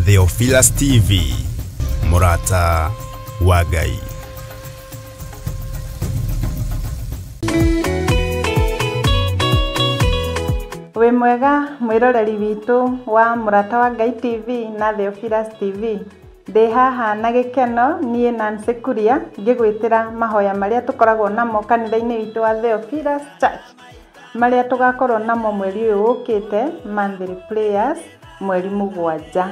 Theophilus TV, Murata wa Ngai. We mwega mwiroreri witu wa Murata wa Ngai TV na Theophilus TV. Ndi haha na gikeno nie Nancy Kuria ngigwitira mahoya maria tukoragwo namo kanitha-ini witu wa Theophilus Church, maria tugakorwo namo mweri uyu ukite, monthly prayers mweri 7,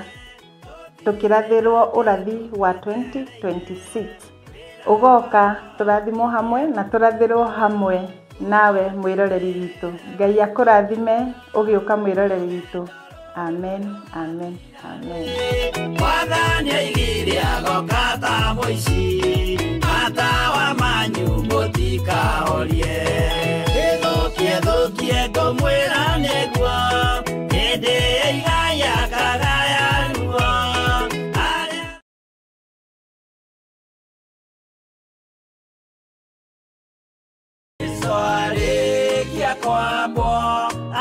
tukirathirwo urathi wa 2026. Ugoka turathimo hamwe na turathirwo hamwe nawe mwiroreri witu. Ngai akurathime ugiuka mwiroreri witu. Amen, amen, amen. Mwathani aigire agokata moici, atawa manyu mutikahorie. Thukie ngomwĩra nĩguo, hĩndĩ igaya kagaya ruo. Arĩkia kwambwo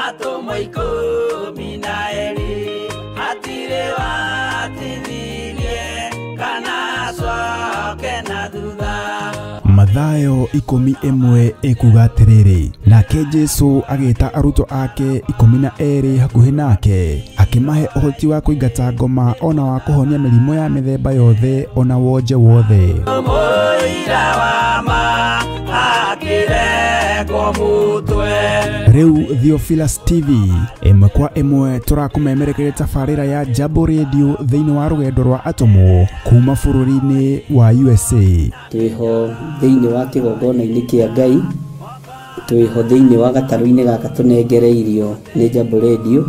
atũmwo 12 hatirĩ watithirie kana acoke na thutha. Mathayo 11 ekuga atiriri, nake Jesu agĩta arutwo ake 12 hakuhĩ nake, akĩmahe ũhoti wa kũingata ngoma ona wa kũhonia mĩrimũ ya mĩthemba yothe ona wonje wothe. Mũira wa ma akĩrekwo mũtwe. Rĩu Theophilus TV ĩmwe kwa ĩmwe tũrakũmemerekeria tabarĩra ya Jambo Radio thĩinĩ wa rũgendo rwa atũmwo kuma bũrũri-inĩ wa USA. Twĩho thĩinĩ wa kĩgongona-inĩ kĩa Ngai, twĩho thĩinĩ wa gatarũ-inĩ gaka tũnengereirio nĩ Jambo Radio.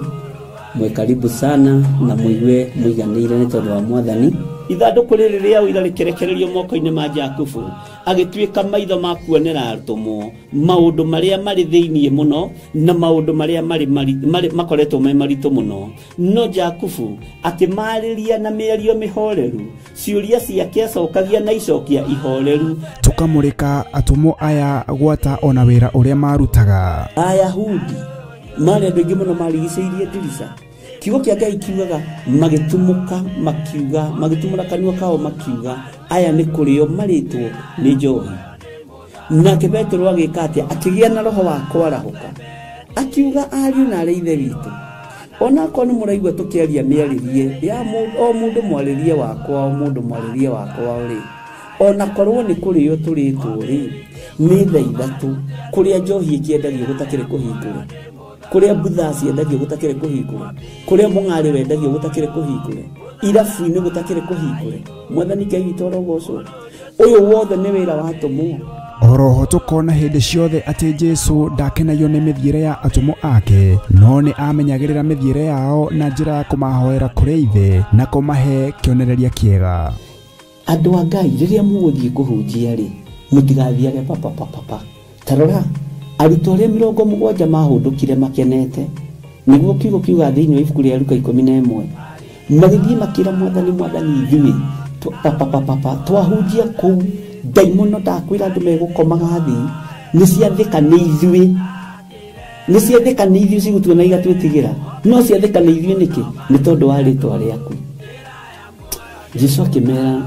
Mwe karibu sana na muigue muiganĩire nĩ tondũ wa Mwathani. Ithandũkũ rĩrĩ rĩa ũira rĩkĩrekererio moko-inĩ ma Jakubu, agĩtuĩka maitho ma kuonera atũmwo maũndũ marĩa marĩ thĩinĩ mũno na maũndũ marĩa makoretwo me maritũ mũno. No Jakubu akĩmarĩria na mĩario mĩhoreru, ciũria ciake acokagia na icokia ihoreru. Tũkamũrĩka atũmwo aya gwata ona wĩra ũrĩa marutaga. Ayahudi marĩ andũ aingĩ mũno marigicĩirie ndirica. Kiugo kĩa Ngai kiugaga magĩtumũka makiuga, magĩtumũra kanua kao makiuga aya nĩ kũrĩo marĩtwo nĩ njohi. Nake Petero agĩka atĩa? Akĩgĩa na roho wa kwarahũka, akiuga ariũ na arĩ ithe witũ, ona korwo nĩ mũraigua tũkĩaria mĩarĩrie ya o mũndũ mwarĩrie wakwa, o mũndũ mwarĩrie wakwa rĩ, ona korwo nĩ kũrĩo tũrĩtwo rĩ, nĩ thaa 3 kũrĩa njohi ĩkĩendagio gũtakĩrĩ kũhingũre, kũrĩa butha ciendagio gũtakĩrĩ kũhingũre, kũrĩa mũng'arĩ wendagio gũtakĩrĩ kũhingũre, irabu-inĩ gũtakĩrĩ kũhingũre. Mwathani Ngai witũ arogocwo. Ũyũ wothe nĩ wĩra wa atũmwo. Oroho tũkona hĩndĩ ciothe atĩ Jesu ndakenagio nĩ mĩthiĩre ya atũmwo ake, no nĩ amenyagĩrĩra mĩthiĩre yao na njĩra ya kũmahoera kũrĩ ithe na kũmahe kĩonereria kĩega. Andũ a Ngai rĩrĩa mũgũthiĩ kũhunjia rĩ, mũtigathiage papa. Tarora arutwo arĩa 70 mahũndũkire makenete, nĩguo kiugo kiuga thĩinĩ wa ibuku rĩa Luka 11, magĩthiĩ makĩra Mwathani ithuĩ twahunjia kũu, ndaimono ndakwĩra andũ megũkomaga thĩ, nĩciathĩka nĩ ithuĩ cigũtuona igatwĩtigĩra, no ciathĩka nĩ ithuĩ nĩkĩ? Nĩ tondũ wa rĩĩtwa rĩaku. Jesu akĩmera,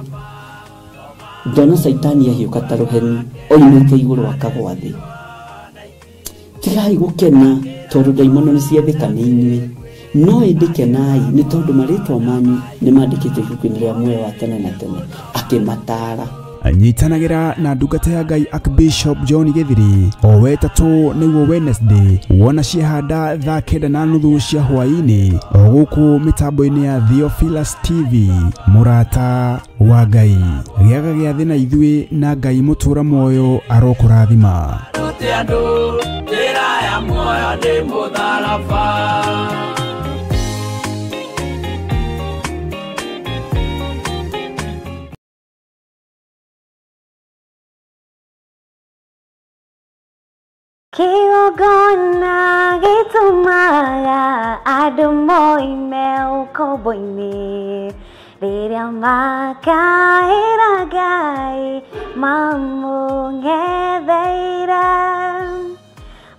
ndona Saitani ahiũka ta rũheni oimĩte igũrũ akagwa thĩ. Tigai gũkena tondũ ndaimono nĩ ciathĩka nĩ inyuĩ, no ĩndĩ kenai nĩ tondũ marĩtwa manyu nĩ mandĩkĩtwo ibuku-inĩ rĩa muoyo wa tene na tene. Akĩmataara. Nyitanagĩra na ndungata ya Ngai Archbishop John Githiri o wetatũ nĩguo Wednesday wona ciehanda thaa 9:30 cia hwaĩ-inĩ o gũkũ mĩtambo-inĩ ya Theophilus TV, Murata wa Ngai. Gĩaga gĩa thĩ na ithuĩ na Ngai mũtũra muoyo arokũrathima. Njĩra ya muoyo nĩ mũtharaba. Kĩgongona gĩtũmaga andũ moime ũkombo-inĩ, rĩrĩa makaĩra Ngai mamũng'etheire.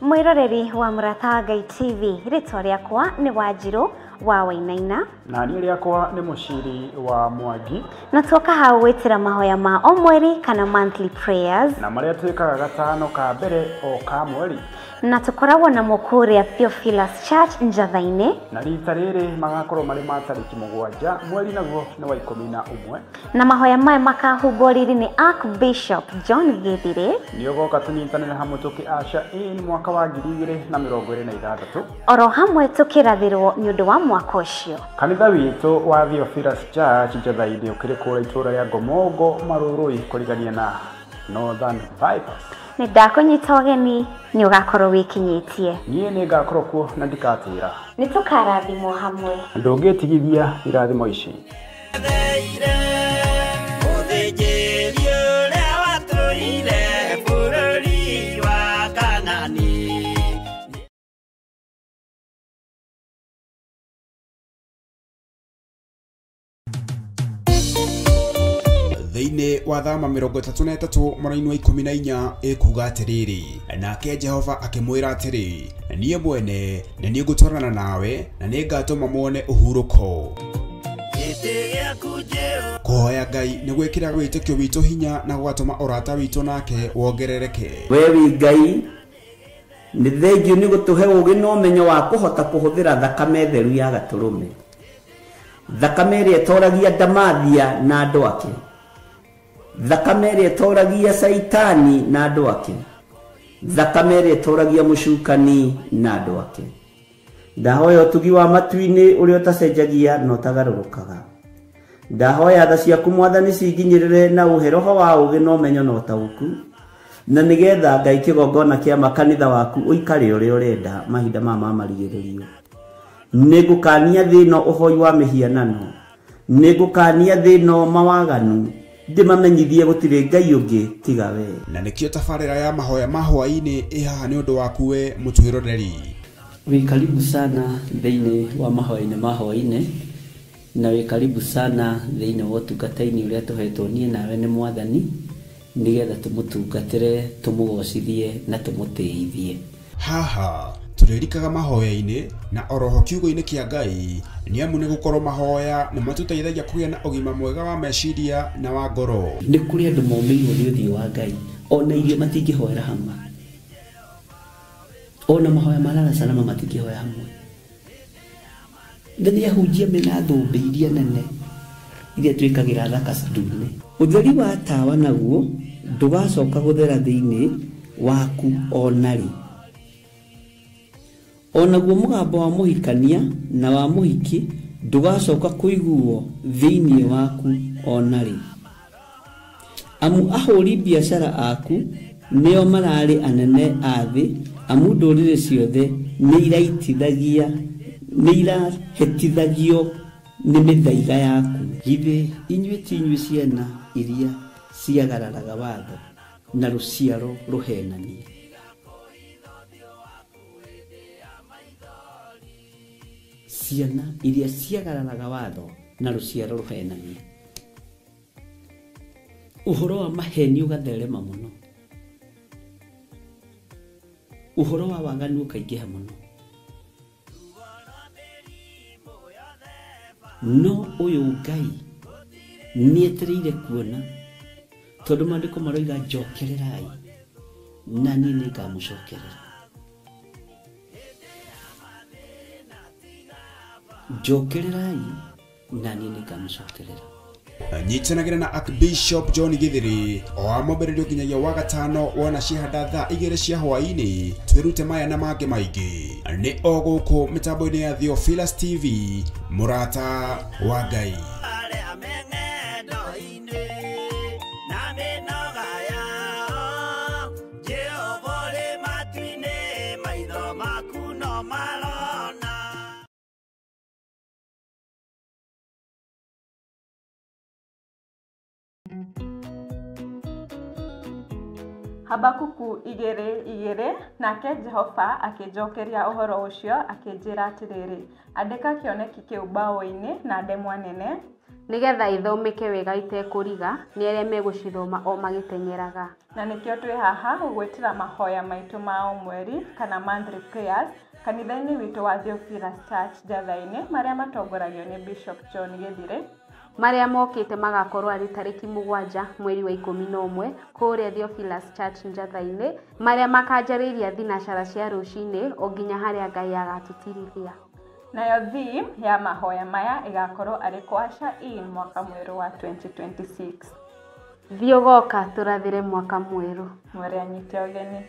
Mwiroreri wa Murata wa Ngai TV, rĩtwa rĩakwa nĩ Wanjirũ wa Wainaina. Na niĩ rĩakwa nĩ Mũciri wa Mwangi. Na tuoka hau gwĩtĩra mahoya ma o mweri kana monthly prayers. Na marĩa twĩkaga gatano ka mbere o ka mweri. Na tukoragwo na mũkũrĩa Theophilus Church Njatha-inĩ. Na rita rĩrĩ magakorwo marĩ ma tarĩki 7 mweri naguo nĩ wa 11. Na mahoya maya makahumbwo rĩrĩ nĩ Archbishop John Gĩthiri. Nĩ ũgoka tũnyitanĩre hamwe tũkĩ-usher in mwaka wa 2026. Oro hamwe tũkĩrathĩrwo nĩ ũndũ wa mwaka ũcio. Kanitha witũ wa Theophilus Church Njatha-inĩ ũkĩrĩ kũrĩa itũũra rĩa Ngomongo Marũrũi kũrigania na Northern Bypass. Nĩ ndakũnyita ũgeni nĩ ũgakorwo wĩkinyĩtie. Niĩ nĩ ngakorwo kuo na ndikatĩra. Nĩ tũkarathimwo hamwe. Ndũngĩtigithia irathimo ici. Thĩinĩ wa thama 33 mweri-inĩ wa 14 ĩkuuga atĩrĩrĩ, nake Jehova akĩmwĩra atĩrĩ, niĩ mwene nĩ niĩ ngũtwarana nawe na nĩ ngatũma muone ũhurũko. Kũhoya Ngai nĩ gwĩkĩra wĩtĩkio witũ hinya na gũgatũma ũrata witũ nake wongerereke. We wi Ngai nĩ thengiũ nĩ gũtũhe ũũgĩ na ũmenyo wa kũhota kũhũthĩra thakame theru ya Gatũrũme, thakame ĩrĩa ĩtoragia ndamathia na andũ ake, thakame ĩrĩa ĩtoragia Saitani na andũ ake, thakame ĩrĩa ĩtoragia mũcukani na andũ ake. Ndahoya ũtugi wa matu-inĩ ũrĩa ũtacenjagia na ũtagarũrũkaga. Ndahoya tha ciaku Mwathani cinginyĩrĩre na ũhe roho wa ũũgĩ na ũmenyo na ũtaũku, na nĩgetha Ngai kĩgongona kĩa makanitha waku ũikare ũrĩa ũrenda mahinda mama marigĩrĩrio. Nĩngũkania thĩno ũhoi wa mĩhianano, nĩngũkania thĩno mawaganu, ndĩmamenyithie gũtirĩ Ngai ũngĩ tiga we. Na nĩkĩo tabarĩra ya mahoya ma hwaĩ-inĩ ĩhaha nĩ ũndũ waku we mũtwĩroreri. Wĩ karibu sana thĩinĩ wa mahoya-inĩ ma hwaĩ-inĩ, na wĩ karibu sana thĩinĩ wa ũtungata-inĩ ũrĩa tũhetwo niĩ nawe nĩ Mwathani, nĩgetha tũmũtungatĩre, tũmũgocithie na tũmũtĩithie. Haha tũrĩrikaga mahoya-inĩ na oroho kiugo-inĩ kĩa Ngai, nĩ amu nĩ gũkorwo mahoya nĩ matũteithagia kũgĩa na ũgima mwega wa meciria na wa ngoro. Nĩ kũrĩ andũ momĩirwo nĩ ũthiũ wa Ngai, ona irio matingĩhoera hamwe, ona mahoya malala salama matingĩhoya hamwe. Nĩ ahunjia mena thũmbĩ iria nene iria twĩkagĩra thaka ndune. Ũtheri wa tawa naguo ndũgacoka gũthera thĩinĩ waku onarĩ. Onaguo mũgambo wa mũhikania na wa mũhiki ndũgacoka kũiguo thĩinĩ waku onarĩ. Amu ahũri biacara aku nĩo mararĩ anene a thĩ, amu ndũrĩrĩ ciothe nĩ irahĩtithagio nĩ mĩthaiga yaku. Githĩ inyuĩ ti inyuĩ ciana iria ciagararaga watho na rũciaro rũhenanie? Ciana iria ciagararaga watho na rũciaro rũhenanie. Ũhoro wa maheni ũgatherema mũno, ũhoro wa waganu ũkaingĩha mũno. No ũyũ Ngai nĩetereire kuona, tondũ maandĩko maroiga njokererai na niĩ nĩngamũcokerera. Njokererai na niĩ nĩngamũcokerera. Nyitanagĩra na Archbishop John Gĩthiri o amwambĩrĩrio nginyagia wa gatano wona ciahanda thaa 2 cia hwaĩ-inĩ. Twĩrute maya na mangĩ maingĩ nĩ o gũkũ mĩtambo-inĩ ya Theophilus TV, mũrata wa Ngai. Habakuku 2:2 nake Jehova akĩnjokeria ũhoro ũcio akĩnjĩra atĩrĩrĩ, andĩka kĩoneki kĩu bao-inĩ na ndemwa nene nigetha ithomeke wega itekũriga nĩ arĩa megũcithoma o magĩteng'eraga. Na nĩkĩo twĩ haha gũgwĩtĩra mahoya maitũ ma o mweri kana monthly prayers kanitha-inĩ witũ wa Theophilus Church Njatha-inĩ marĩa matongoragio nĩ Bishop John Gĩthire, marĩa mokĩte magakorwo arĩ tarĩki 7 mweri wa 11 kũrĩa Theophilus Church Njatha-inĩ, marĩa makanjarĩria thinacara cia rũcinĩ o nginya harĩa Ngai agatũtirithia. Nayo theme ya mahoya maya ĩgakorwo arĩ kũaca in mwaka mwerũ wa 2026. Thiĩ ũgoka tũrathĩre mwaka mwerũ. Mwere anyite ũgeni.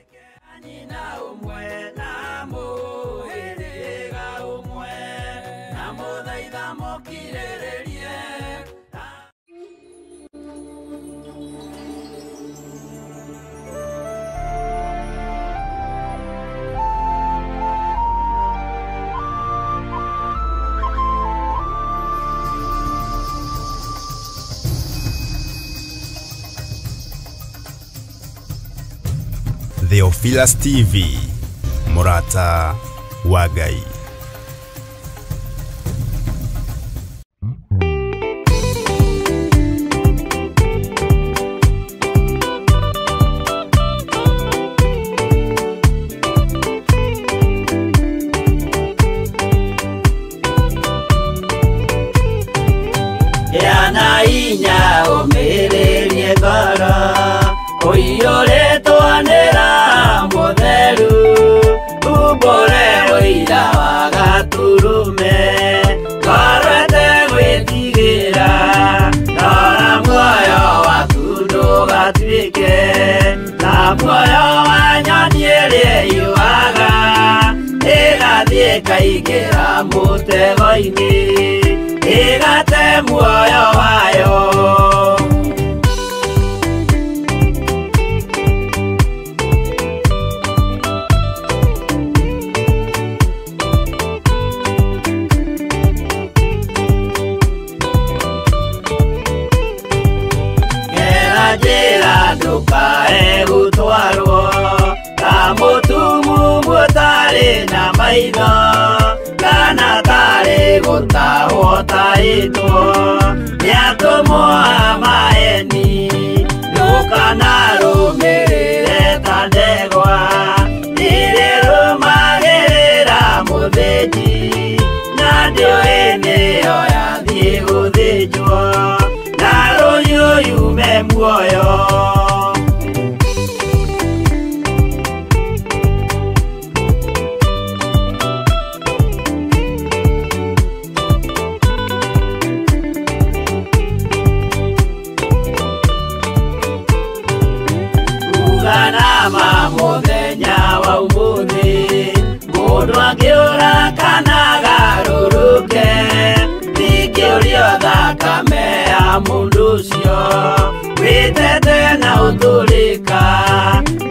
Na umwe na mũhĩrĩga ũmwe na mũthaitha mũkirĩrĩrie. Theophilus TV, Murata wa Ngai. Yana inya ũmĩrĩrie ngoro ũiyũrĩtwo nĩra mũtheru umbũre ũira wa gaturume korwete gwĩtigĩra rora muoyo waku ndũgatuĩke na muoyo wa nyoni ĩrĩa yuaga ĩgathiĩ ĩkaingĩra mũtego-inĩ ĩgate muoyo wayo. Ndukae gũtwarwo ta mũtumu mũtarĩ na maitho kana tarĩ gũtahwo taĩtwo nĩ atũmwo a maeni. Ndũkanarũmĩrĩre ta ndegwa irĩ rũmagĩrĩra mũthĩnji na ndĩũĩ nĩyo yathiĩ gũthĩnjwo na rũhiũ yume muoyo. Uganama mũthenya wa ũmũthĩ mũndũ angĩũra kana garũrũke ndingĩũrio thakame ya mũndũ ũcio wĩtete na ũtũrĩka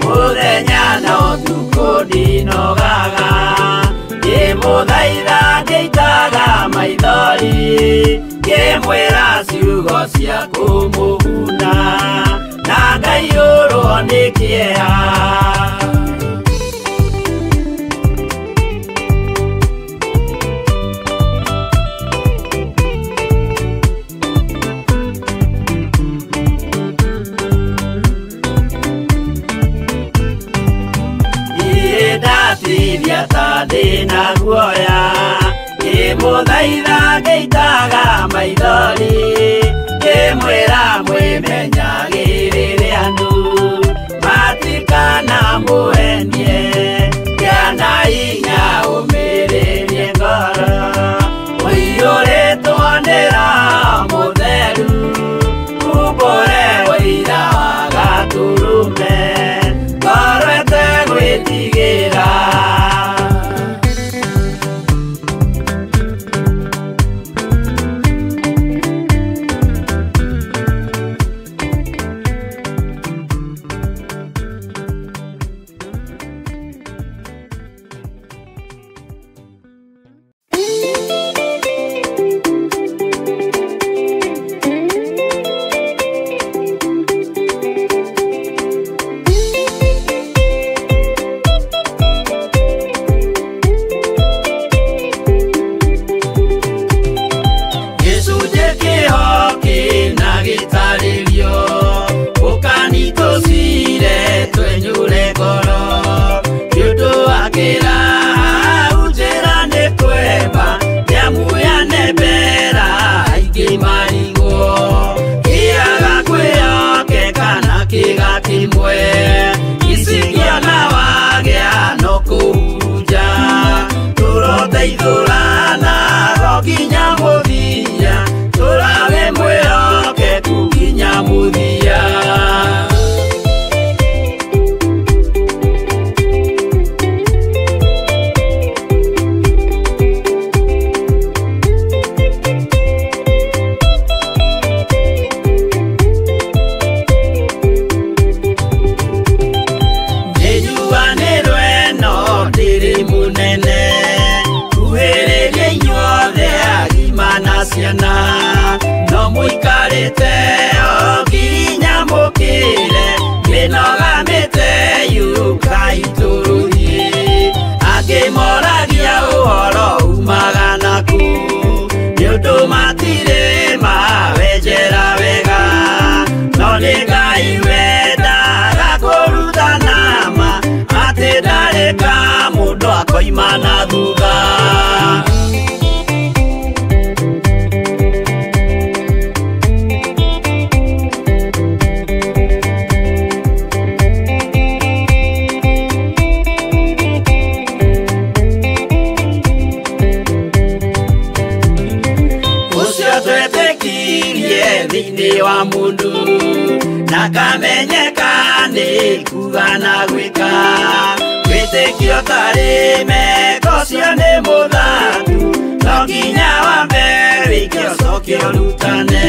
mũthenya na ũtukũ ndinogaga ngĩmũthaitha ngĩitaga maithori ngĩmwĩra ciugo cia kũmũguna na ngaiyũrwo nĩ kĩeha. Ndatithia ta ndĩna guoya ngĩmũthaitha ngĩitaga maithori ngĩmwĩra mwĩmenyagĩrĩre andũ matikana mũhenie kĩana inya ũmĩrĩrie ngoro ũiyũrĩtwo nĩra mũtheru umbũre ũira wa gatũrũme korwete gwĩtigĩra. tũraithũrana gokinya mũthia tũrawe mwĩhokeku nginya mũthia. No mũikarĩte o nginya mũkĩre mĩnogamĩte yuka itũrũthiĩ angĩmoragia ũhoro umaga naku nĩũndũ matirĩ mawenjera wega no nĩ Ngai wendaga kũrutana ma atĩ ndarĩka mũndũ akoima na thutha. Thĩinĩ wa mũndũ na kamenyeka nĩ kuga na gwĩka wĩtĩkio tarĩ meko cio nĩ mũthatu no nginya wambe wĩke ũcoke ũrutane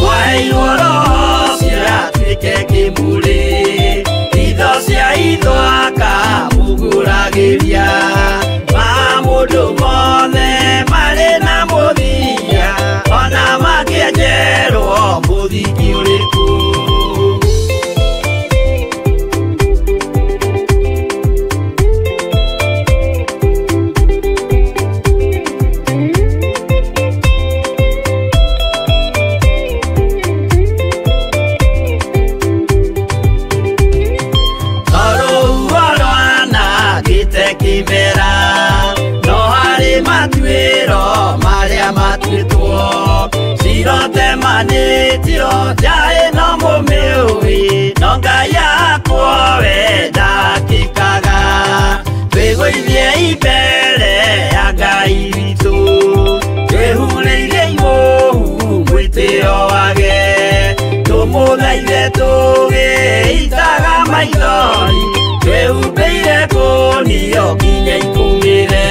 waheirwo roho ciatuĩke kĩmũrĩ itho cia itho akamũgũragĩria ma mũndũ mothe marĩ na mũthia ona makĩenjerwo mũthingi ũrĩkũ. Kĩmera no harĩ matuĩro marĩa matuĩtwo cirotemanĩtio njaĩ no mũmĩũĩ no Ngai akwo we ndakĩkaga twĩgũithie imbere ya Ngai witũ twĩhurĩire imũhu mwĩtĩo wage tũmũthaithe tũgĩitaga maithori twĩhumbĩire kũnio nginya ikumĩre.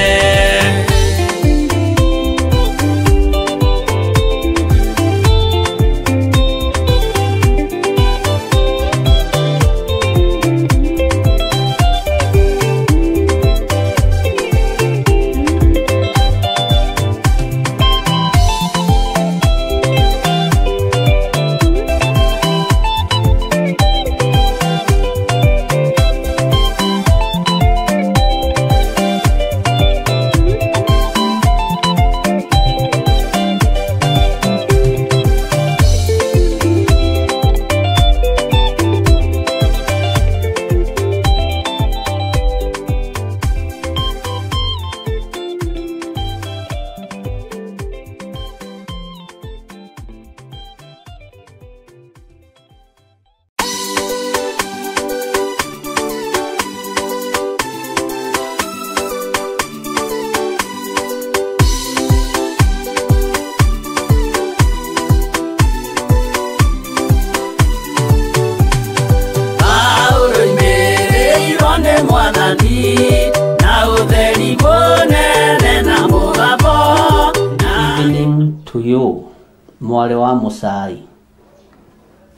Mwarĩ wa Mũchai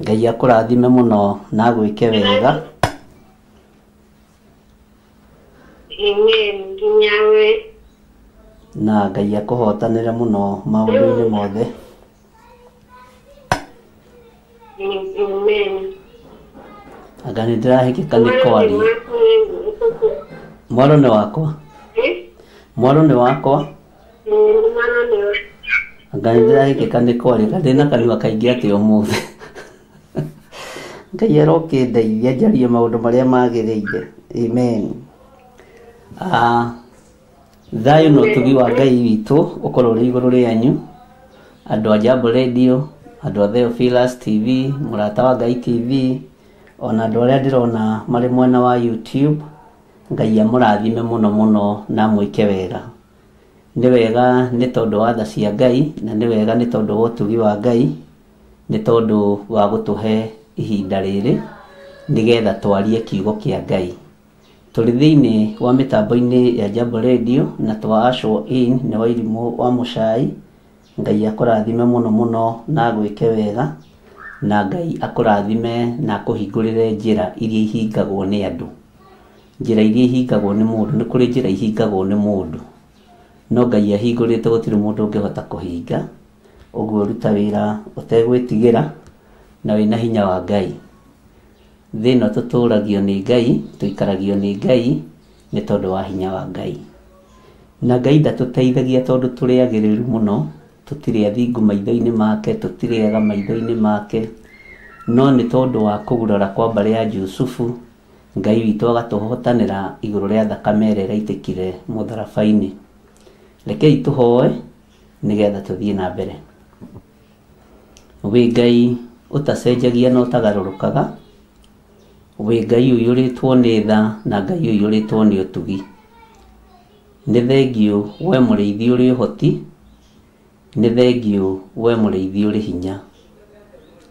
Ngai akũrathime mũno na gwĩke wega. Amen. Nyawe. Na Ngai akũhotanĩre mũno maũndũ-inĩ mothe. Amen. Anga nĩ ndĩrahĩkĩka nĩ kwaria. Mwarũ nĩ wakwa. Mwarũ nĩ wakwa. Anga nĩ ndĩrahĩkĩka nĩ kwaria. Ndĩna kanua kaingĩ atĩ ũmũthĩ. Ngai arokĩndeithia njarie maũndũ marĩa magĩrĩire. Amen. Thayũ na ũtugi wa Ngai witũ ũkorwo ũrĩ igũrũ rĩanyu, andũ a Jambo Radio, andũ a Theophilus TV, mũrata wa Ngai TV, ona andũ arĩa ndĩrona marĩ mwena wa YouTube. Ngai amũrathime mũno mũno na mwĩke wega. nĩ wega nĩ tondũ wa tha cia Ngai, na nĩ wega nĩ tondũ wa ũtugi wa Ngai, nĩ tondũ wa gũtũhe ihinda rĩrĩ nĩgetha twarie kiugo kĩa Ngai. Tũrĩ thĩinĩ wa mĩtambo-inĩ ya Jambo Radio na twa Ashwo In nĩ Wairimũ wa Mũchai. Ngai akũrathime mũno mũno na gwĩke wega, na Ngai akũrathime na akũhingũrĩre njĩra iria ihingagwo nĩ andũ. Njĩra iria ihingagwo nĩ mũndũ, nĩ kũrĩ njĩra ihingagwo nĩ mũndũ, no Ngai ahingũrĩte gũtirĩ mũndũ ũngĩhota kũhinga. Ũguo ruta wĩra ũtegwĩtigĩra na wĩna hinya wa Ngai. Thĩ ĩno tũtũragio nĩ Ngai, tũikaragio nĩ Ngai nĩ tondũ wa hinya wa Ngai. Na Ngai ndatũteithagia tondũ tũrĩ agĩrĩru mũno, tũtirĩ athingu maitho-inĩ make, tũtirĩ ega maitho-inĩ make, no nĩ tondũ wa kũgurara kwa mbarĩ ya Jusufu, Ngai witũ agatũhotanĩra igũrũ rĩa thakame ĩrĩa ĩraitĩkire mũtharaba-inĩ. Rekei tũhoe nĩgetha tũthiĩ na mbere. Wĩ Ngai ũtacenjagia na ũtagarũrũkaga, wĩ Ngai ũiyũrĩtwo nĩ tha na Ngai ũiyũrĩtwo nĩ ũtugi. Nĩ thengio we mũrĩithi ũrĩ ũhoti, nĩ thengio we mũrĩithi ũrĩ hinya.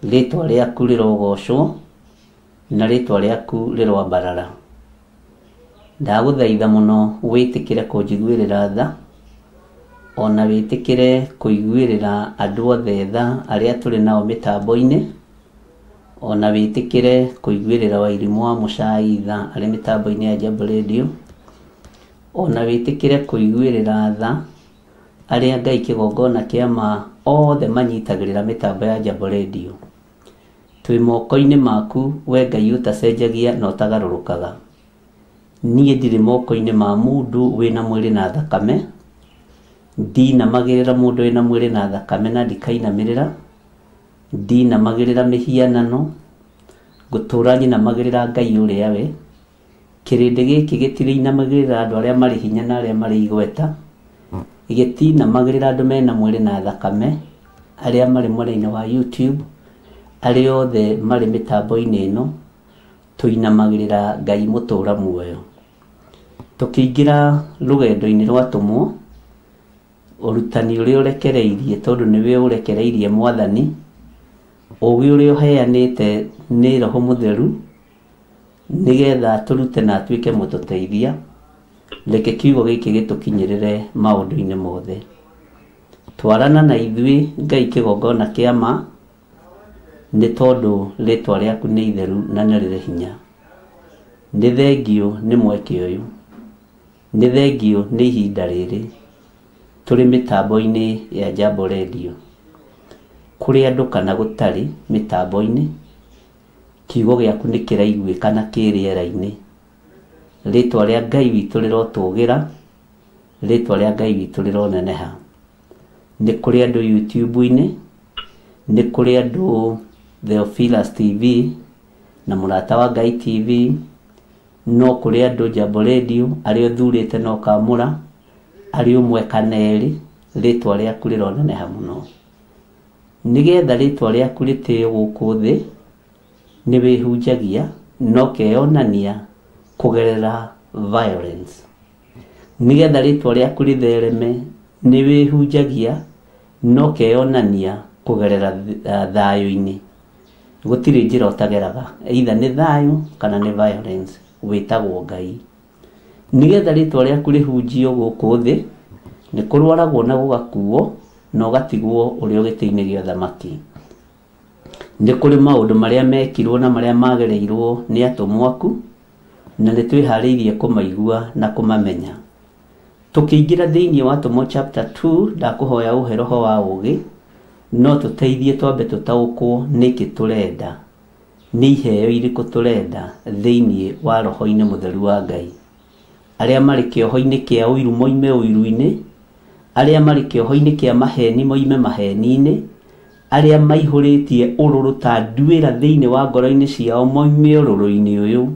Rĩtwa rĩaku rĩrogocwo na rĩtwa rĩaku rĩroambarara. Ndagũthaitha mũno wĩtĩkĩre kũnjiguĩrĩra tha, ona wĩtĩkĩre kũiguĩrĩra andũ othe tha arĩa tũrĩ nao mĩtambo-inĩ, ona wĩtĩkĩre kũiguĩrĩra Wairimũ wa Mũchai tha arĩ mĩtambo-inĩ ya Jambo Radio, ona wĩtĩkĩre kũiguĩrĩra tha arĩa Ngai kĩgongona kĩama othe manyitagĩrĩra mĩtambo ya Jambo Radio. Twĩ moko-inĩ maku we Ngai ũtacenjagia na ũtagarũrũkaga. Niĩ ndirĩ moko-inĩ ma mũndũ wĩna mwĩrĩ na thakame, ndinamagĩrĩra mũndũ wĩna mwĩrĩ na thakame na ndikainamĩrĩra, ndinamagĩrĩra mĩhianano, ngũtũra nyinamagĩrĩra Ngai ũrĩa we. Kĩrĩndĩ gĩkĩ gĩtirĩinamagĩrĩra andũ arĩa marĩ hinya na arĩa marĩ igweta, gĩtinamagĩrĩra andũ mena mwĩrĩ na thakame, arĩa marĩ mwena-inĩ wa YouTube, arĩa othe marĩ mĩtambo-inĩ ĩno, tũinamagĩrĩra Ngai mũtũra muoyo. Tũkĩingĩra rũgendo-inĩ rwatũmwo, ũrutani ũrĩa ũrekereirie tondũ nĩwe ũrekereirie Mwathani, ũgĩ ũrĩa ũheanĩte nĩ Roho Mũtheru nĩgetha tũrute na atuĩke mũtũteithia. Reke kiugo gĩkĩ gĩtũkinyĩrĩre maũndũ-inĩ mothe. Twarana na ithuĩ Ngai kĩgongona kĩama, nĩ tondũ rĩtwa rĩaku nĩ itheru na nĩ rĩrĩ hinya. Nĩ thengio nĩ mweke ũyũ, nĩ thengio nĩ ihinda rĩrĩ tũrĩ mĩtambo-inĩ ya Jambo Radio. Kũrĩ andũ kana gũtarĩ mĩtambo-inĩ, kiugo gĩaku nĩ kĩraiguĩka na kĩrĩera-inĩ. Rĩtwa rĩa Ngai witũ rĩrotũgĩra, rĩtwa rĩa Ngai witũ rĩroneneha. Nĩ kũrĩ andũ YouTube-inĩ, nĩ kũrĩ andũ Theophilus TV na Mũrata wa Ngai TV, no kũrĩ andũ Jambo Radio arĩa ũthurĩte na ũkamũra, arĩ ũmwe kana erĩ. Rĩtwa rĩaku rĩroneneha mũno. Nĩgetha rĩtwa rĩaku rĩtĩo gũkũ thĩ, nĩ wĩhunjagia no keyonania kũgerera violence. Nĩgetha rĩtwa rĩaku rĩthereme, nĩ wĩhunjagia no keyonania kũgerera thayũ-inĩ. Gũtirĩ njĩra ũtageraga, either nĩ thayũ kana nĩ violence, wĩtagwo Ngai. Nĩgetha rĩtwa rĩaku rĩhunjio gũkũ thĩ, nĩ kũrwaragwo na gũgakuo na ũgatigwo ũrĩ gĩtĩ-inĩ gĩa ũthamaki. Nĩ kũrĩ maũndũ marĩa mekirwo na marĩa magereirwo nĩ atũmwo aku, na nĩ twĩharĩirie kũmaigua na kũmamenya. Tũkĩingĩra thĩinĩ wa Atũmwo chapter 2, ndakũhoya ũhe Roho wa ũũgĩ, no tũteithie twambe tũtaũkwo nĩkĩ tũrenda, nĩ iheo irĩkũ tũrenda thĩinĩ wa Roho-inĩ Mũtheru wa Ngai. Arĩa marĩ kĩoho-inĩ kĩa ũiru moime ũiru-inĩ, arĩa marĩ kĩoho-inĩ kĩa maheni moime maheni-inĩ, arĩa maihũrĩtie ũrũrũ ta nduĩra thĩinĩ wa ngoro-inĩ ciao moime ũrũrũ-inĩ ũyũ,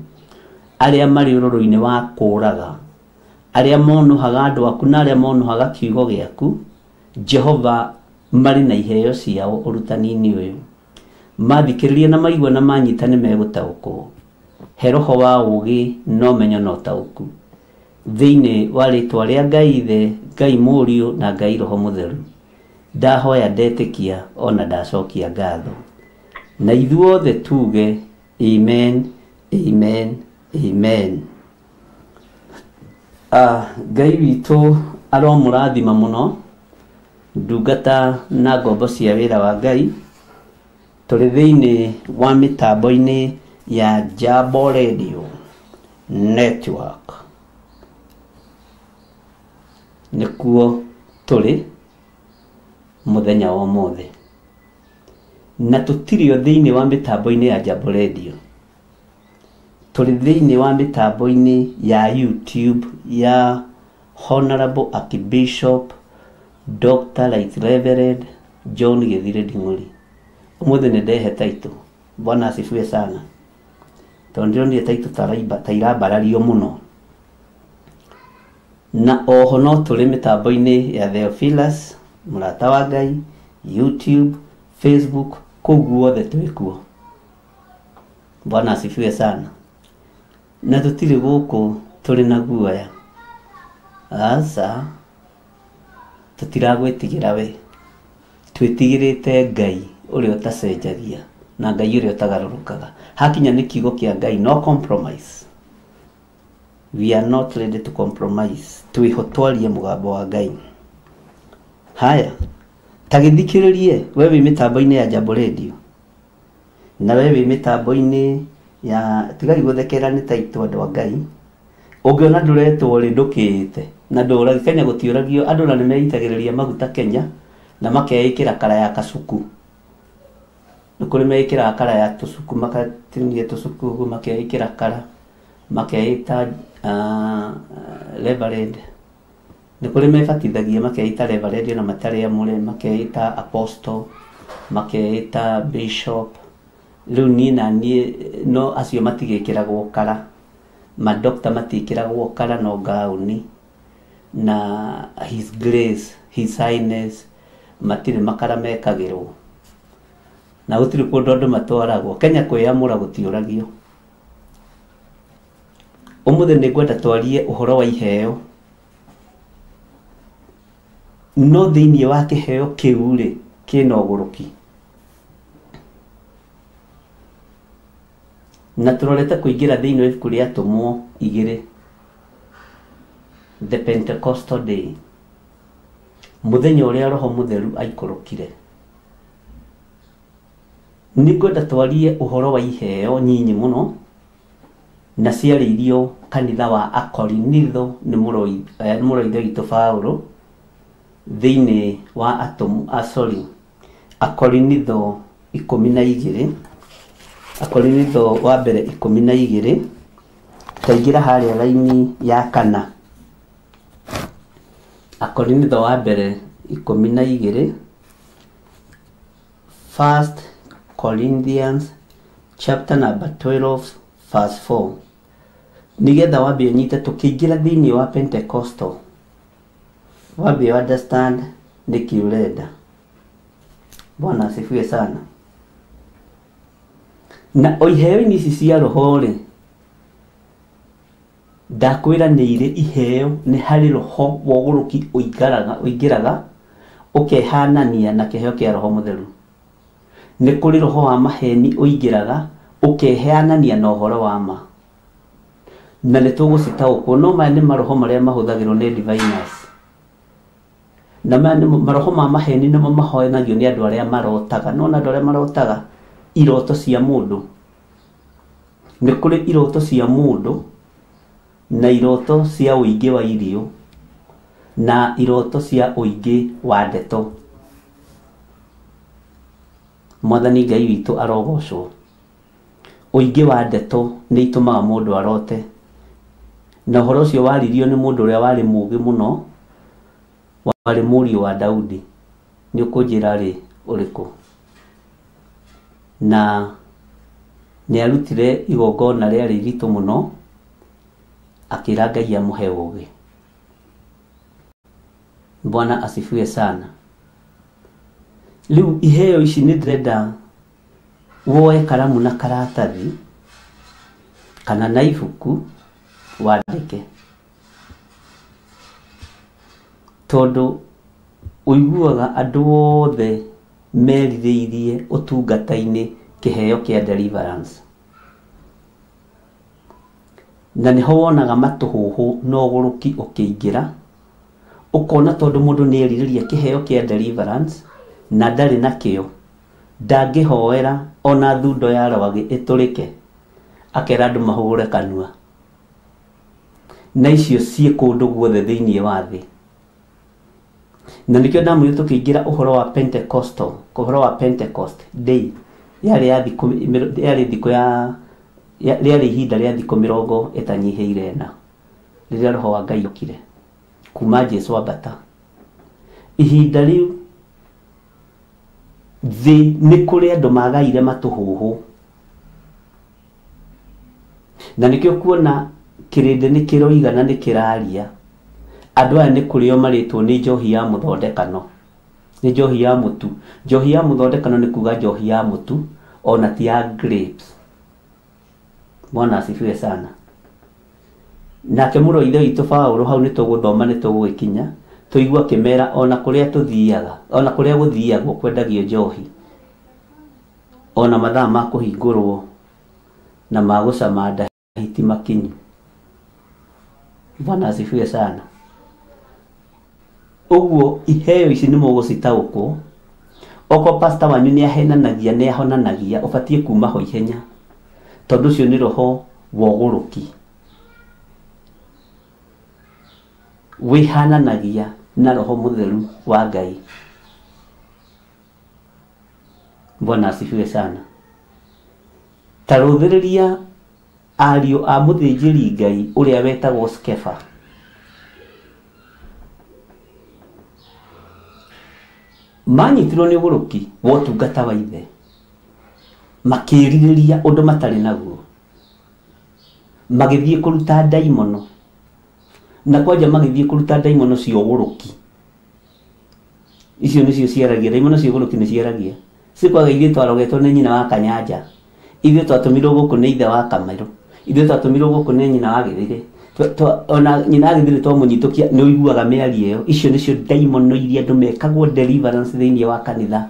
arĩa marĩ ũrũrũ-inĩ wa kũũraga, arĩa monuhaga andũ aku na arĩa monuhaga kiugo gĩaku, Jehova marĩ na iheo ciao ũrutani-inĩ ũyũ. Mathikĩrĩria na maigua na manyita nĩ megũtaũkwo. He Roho wa ũũgĩ na ũmenyo na ũtaũku. thĩinĩ wa rĩtwa rĩa Ngai Ithe, Ngai Mũriũ na Ngai Roho Mũtheru, ndahoya ndetĩkia ona ndacokia ngatho. Na ithuothe tuge amen, amen, amen. Ngai witũ aromũrathima mũno ndungata na ngombo cia wĩra wa Ngai. Tũrĩ thĩinĩ wa mĩtambo-inĩ ya Jambo Radio Network. Nĩkuo tũrĩ mũthenya wa ũmũthĩ. Na tũtirĩ o thĩinĩ wa mĩtambo-inĩ ya Jambo Radio. Tũrĩ thĩinĩ wa mĩtambo-inĩ ya YouTube ya Honorable Archbishop Dr. Right Reverend John Githire Nding'uri. Ũmũthĩ nĩ ndehe taitũ. Bwana asifiwe sana. Tondũ nĩ taitũ tairambarario mũno. Na oho no tũrĩ mĩtambo-inĩ ya Theophilus mũrata wa Ngai, YouTube, Facebook, kũu guothe twĩ kuo. Bwana asifiwe sana. Na tũtirĩ gũkũ tũrĩ na guoya. Aca tũtiragwĩtigĩra we. Twĩtigĩrĩte Ngai ũrĩa ũtacenjagia na Ngai ũrĩa ũtagarũrũkaga. Hakinya nĩ kiugo kĩa Ngai, no compromise. We are not ready to compromise. Twĩhotwarie mũgambo wa Ngai. Haya, tagĩthikĩrĩrie we wĩ mĩtambo-inĩ ya Jambo Radio. Na we wĩ mĩtambo-inĩ ya tigai gũthekera nĩ taitũ andũ a Ngai. Ũngĩona ndũretwo rĩ ndũkĩte na ndũragi Kenya gũtiũragio andũ na nĩmeitagĩrĩria maguta Kenya na makeĩkĩra kara ya kacuku. Nĩ kũrĩ meĩkĩra kara ya tũcuku makatinie tũcuku ũguo makeĩkĩra kara makeĩta Reverend. Nĩ kũrĩ mebatithagia makeĩta Reverend na matarĩ amũre, makeĩta Apostle, makeĩta Bishop. Rĩu niĩ na niĩ no acio matigĩkĩragwo kara. Madokta matikĩragwo kara no gauni. Na His Grace, His Highness matirĩ makara mekagĩrwo. Na gũtirĩ kũndũ andũ matwaragwo. Kenya kwĩyamũra gũtiũragio. Ũmũthĩ nĩngwenda twarie ũhoro wa iheo. No thĩinĩ wa kĩheo kĩu rĩ kĩna ũgũrũki. Na tũrorete kũingĩra thĩinĩ wa ibuku rĩa Atũmwo 2. The Pentecostal Day. Mũthenya ũrĩa Roho Mũtheru aikũrũkire. Nĩngwenda twarie ũhoro wa iheo nyinyi mũno na ciarĩirio kanitha wa Akorinitho nĩ mũroithe witũ Paulo thĩinĩ wa Akorinitho 12. Akorinitho wa mbere 12. Taingĩra harĩa raini ya 4. Akorinitho wa mbere 12. 1 Corinthians chapter number 12 verse 4. Nigetha wambie nyite tukĩingĩra thĩinĩ wa Pentecostal. Wambie understand nĩkĩ ũrenda. Bwana asifiwe sana. Na iheo-inĩ ici cia roho rĩ ndakwĩra nĩ irĩ iheo nĩ harĩ roho wa ũgũrũki ũingĩraga ũkehanania na kĩheo kĩa Roho Mũtheru. Nĩ kũrĩ roho wa maheni ũingĩraga ũkehanania na ũhoro wa ma. Na nĩ tũgũcitaũkwo no maya nĩ maroho marĩa mahũthagĩrwo nĩ diviners. Na maya nĩ maroho ma maheni nĩmo mahoyanagio nĩ andũ arĩa marotaga. No andũ arĩa marotaga iroto cia mũndũ. Nĩ kũrĩ iroto cia mũndũ na iroto cia ũingĩ wa irio na iroto cia ũingĩ wa ndeto. Mwathani Ngai witũ arogocwo. Ũingĩ wa ndeto nĩ itũmaga mũndũ arote. Na ũhoro ũcio waririo nĩ mũndũ ũrĩa warĩ mũũgĩ mũno, warĩ mũriũ wa Daudi. Nĩ ũkũnjĩra rĩ ũrĩkũ? Na nĩ arutire igongona rĩarĩ iritũ mũno akĩra Ngai amũhe ũũgĩ. Bwana asifiwe sana. Rĩu iheo ici nĩ ndĩrenda woe karamu na karatathi kana na ibuku wandĩke. tondu uiguaga andu othe merirĩirie ũtungata-inĩ kĩheo kĩa deliverance, na nĩho wonaga matũhũhũ na ũgũrũki ũkĩingĩra, ũkona tondu mũndũ nĩerirĩria kĩheo kĩa deliverance na ndarĩ nakĩo, ndangĩhoera ona thundo ya rwagĩ ĩtũrĩke, akera andũ mahũre kanua, na icio ciĩ kũndũ guothe thĩinĩ wa thĩ. Na nĩkĩo ndamwĩra tũkĩingĩra ũhoro wa Pentecostal, ũhoro wa Pentecost Day, rĩarĩ ihinda rĩa thikũ 40 ĩtanyihĩire na rĩrĩa roho wa Ngai okire kuma Jesu ambata. Ihinda rĩu thĩ nĩ kũrĩ andũ magaire matũhũhũ, na nĩkĩo kuona kĩrĩndĩ nĩ kĩroiga na nĩ kĩraria, andũ aya nĩ kũrĩo marĩtwo nĩ njohi ya mũthondekano, nĩ njohi ya mũtu. Njohi ya mũthondekano nĩ kuga njohi ya mũtu, ona ti ya grapes. Bwana asifiwe sana. Nake mũrũ ithe witũ Paulo hau nĩ tũgũthoma nĩ tũgũgĩkinya, tũigua kĩmera ona kũrĩa tũthiaga, ona kũrĩa gũthiagwo kwendagio njohi, ona mathaa ma kũhingũrwo na ma gũcama ndahiti makinyu. Bwana asifiwe sana. Ũguo iheo ici nĩ mũgũcitaũkwo, oko pastor wanyu nĩ ahenanagia nĩ ahonanagia, ũbatie kuma ho ihenya, tondu ũcio nĩ roho wa ũgũrũki wĩhananagia na roho mũtheru wa Ngai. Bwana asifiwe sana. Tarũthĩrĩria ariũ a mũthĩnjĩri Ngai ũrĩa wetagwo Skefa. Manyitirwo nĩ ũgũrũki wa ũtungata wa ithe, makĩrirĩria ũndũ matarĩ naguo, magĩthiĩ kũruta ndaimono, na kwanja magĩthiĩ kũruta ndaimono cia ũgũrũki. Icio nĩcio ciaragia, ndaimono cia ũgũrũki nĩ ciaragia. Cikwaga ithuĩ twarogetwo nĩ nyina wa Kanyanja, ithuĩ twatũmirwo gũkũ nĩ ithe wa Kamerũ, ithuĩ twatũmirwo gũkũ nĩ nyina wa Gĩthĩrĩ, ona nyina wa Gĩthĩrĩ twamũnyitũkia, nĩ ũiguaga mĩario ĩyo. Icio nĩcio ndaimono iria andũ mekagwo deliverance thĩinĩ wa kanitha.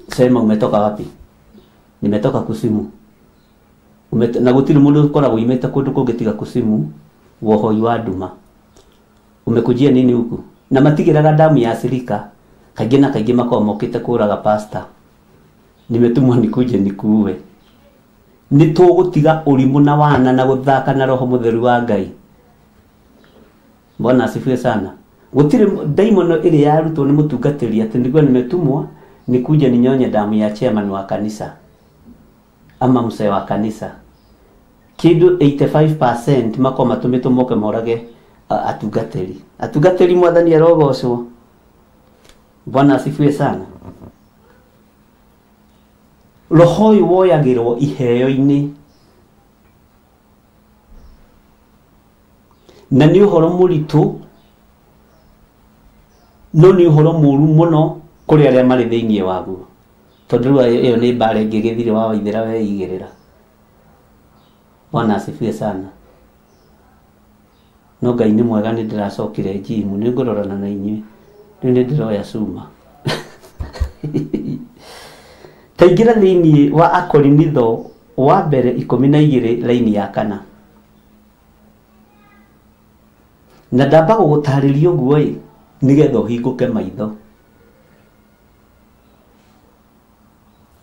Sema umetoka wapi? Nimetoka kuzimu. Na gũtirĩ mũndũ ũkoragwo umĩte kũndũ kũngĩ tiga kuzimu, wohoi wa nduma. Umekujia nini huku? Na matigĩraga damu ya sirika, kaingĩ na kaingĩ makoragwo mokĩte kũraga pastor. Nimetumwa nikuje nikuue. Nĩ tũgũtiga ũrimũ na wana na gũthaka na roho mũtheru wa Ngai. Bwana asifiwe sana. Gũtirĩ daimono ĩrĩa yarutwo nĩ mũtungatĩri atĩ nĩguo nimetumwa nikuje ninyonye damu ya chairman wa kanisa ama mzee wa kanisa. Kidu 85% mako matumĩtwo moke morage atungatĩri. Atungatĩri mwathani arogocwo. Bwana asifiwe sana. Roho ũyũ woyagĩrwo iheo-inĩ, na nĩ ũhoro mũritũ, no nĩ ũhoro mũru mũno kũrĩ arĩa marĩ thĩinĩ waguo, tondũ ĩyo nĩ mbara ĩngĩ gĩthirĩ wa Waithĩra weigĩrĩra. Bwana asifiwe sana. No Ngai nĩ mwega, nĩ ndĩracokire jimu, nĩ ngũrorana na inyuĩ, rĩu nĩ ndĩroya cuma. Taingĩra thĩinĩ wa Akorinitho wa mbere 12 laini ya 4. Na ndamba gũgũtarĩria ũguo nĩgetha ũhingũke maitho,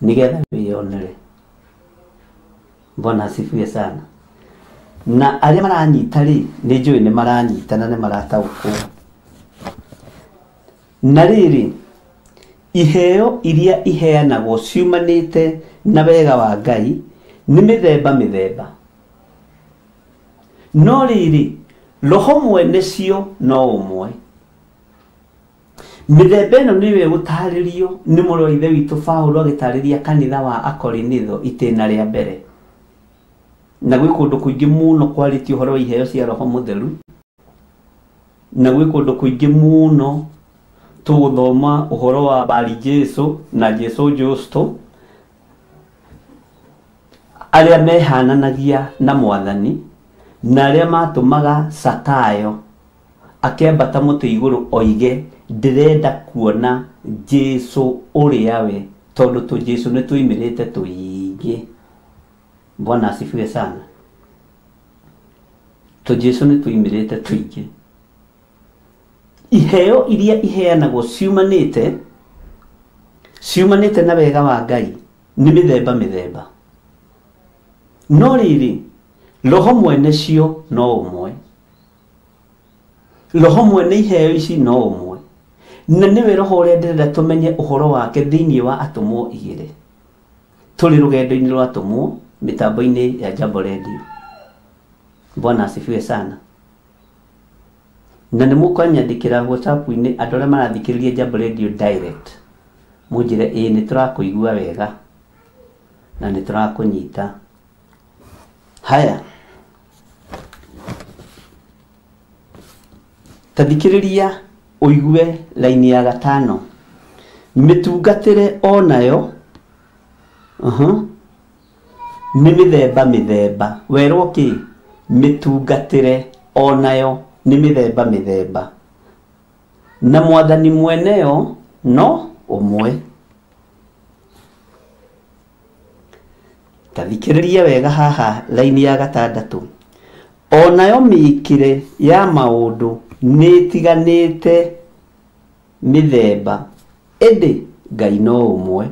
nĩgetha wĩonere. Bwana asifiwe sana. Na arĩa maranyita nĩ njũĩ nĩ maranyita na nĩ marataũkwo. Na rĩrĩ, iheo iria iheanagwo ciumanĩte na wega wa Ngai nĩ mĩthemba. No rĩrĩ, roho mwene cio no ũmwe. Mĩthemba ĩno nĩyo ĩgũtarĩrio nĩ mũrũ wa ithe witũ Paulo agĩtarĩria kanitha wa Akorinitho itĩna rĩa mbere. Na gwĩ kũndũ kũingĩ mũno kwarĩtio ũhoro wa iheo cia roho mũtheru, na gwĩ kũndũ kũingĩ mũno tũgũthoma ũhoro wa Bari Jesu na Jesu Justo, arĩa mehananagia na Mwathani na arĩa matũmaga Sakayo akĩambata mũtĩ igũrũ oige ndĩrenda kuona Jesu ũrĩa we, tondũ tũ Jesu nĩ tũimĩrĩte tũingĩ. Bwana asifiwe sana. Tũ Jesu nĩ tũimĩrĩte tũingĩ. Iheo iria iheanagwo ciumanĩte na wega wa Ngai nĩ mĩthemba. No rĩrĩ, roho mwene cio no ũmwe. Roho mwene iheo ici no ũmwe. Na nĩwe roho ũrĩa ndĩrenda tũmenye ũhoro wake thĩinĩ wa atũmwo igĩrĩ. Tũrĩ rũgendo-inĩ rwa atũmwo mĩtambo-inĩ ya Jambo Radio. Bwana asifiwe sana. Na nĩ mũkwanyandĩkĩra WhatsApp-inĩ andũ arĩa marathikĩrĩria Jambo Radio direct. Mũnjĩre nĩ tũrakũigua wega na nĩ tũrakũnyita. Haya. Tathikĩrĩria ũigue laini ya 5. Mĩtungatĩre onayo nĩ mĩthemba. Werwo kĩ? Mĩtungatĩre onayo nĩ mĩthemba. Na mwathani mweneyo no ũmwe. Tathikĩrĩria wega haha laini ya 6. Onayo mĩĩkĩre ya maũndũ nĩ ĩtiganĩte mĩthemba, ĩndĩ Ngai no ũmwe,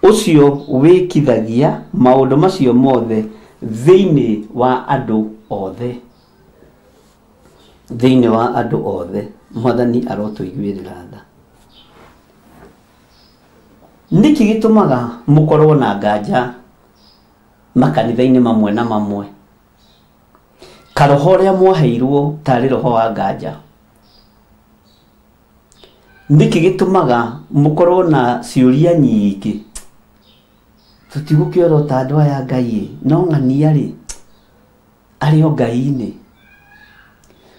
ũcio wĩkithagia maũndũ macio mothe thĩinĩ wa andũ othe. Mwathani arotũiguĩrĩra tha. Nĩkĩ gĩtũmaga mũkorwo na nganja makanitha-inĩ mamwe na mamwe? Karoho ũrĩa mwaheirwo tarĩ roho wa nganja. Nĩkĩ gĩtũmaga mũkorwo na ciũria nyingĩ? Tũtigũkĩora ta andũ aya Ngai, no ng'ania rĩ arĩ o Ngai-inĩ.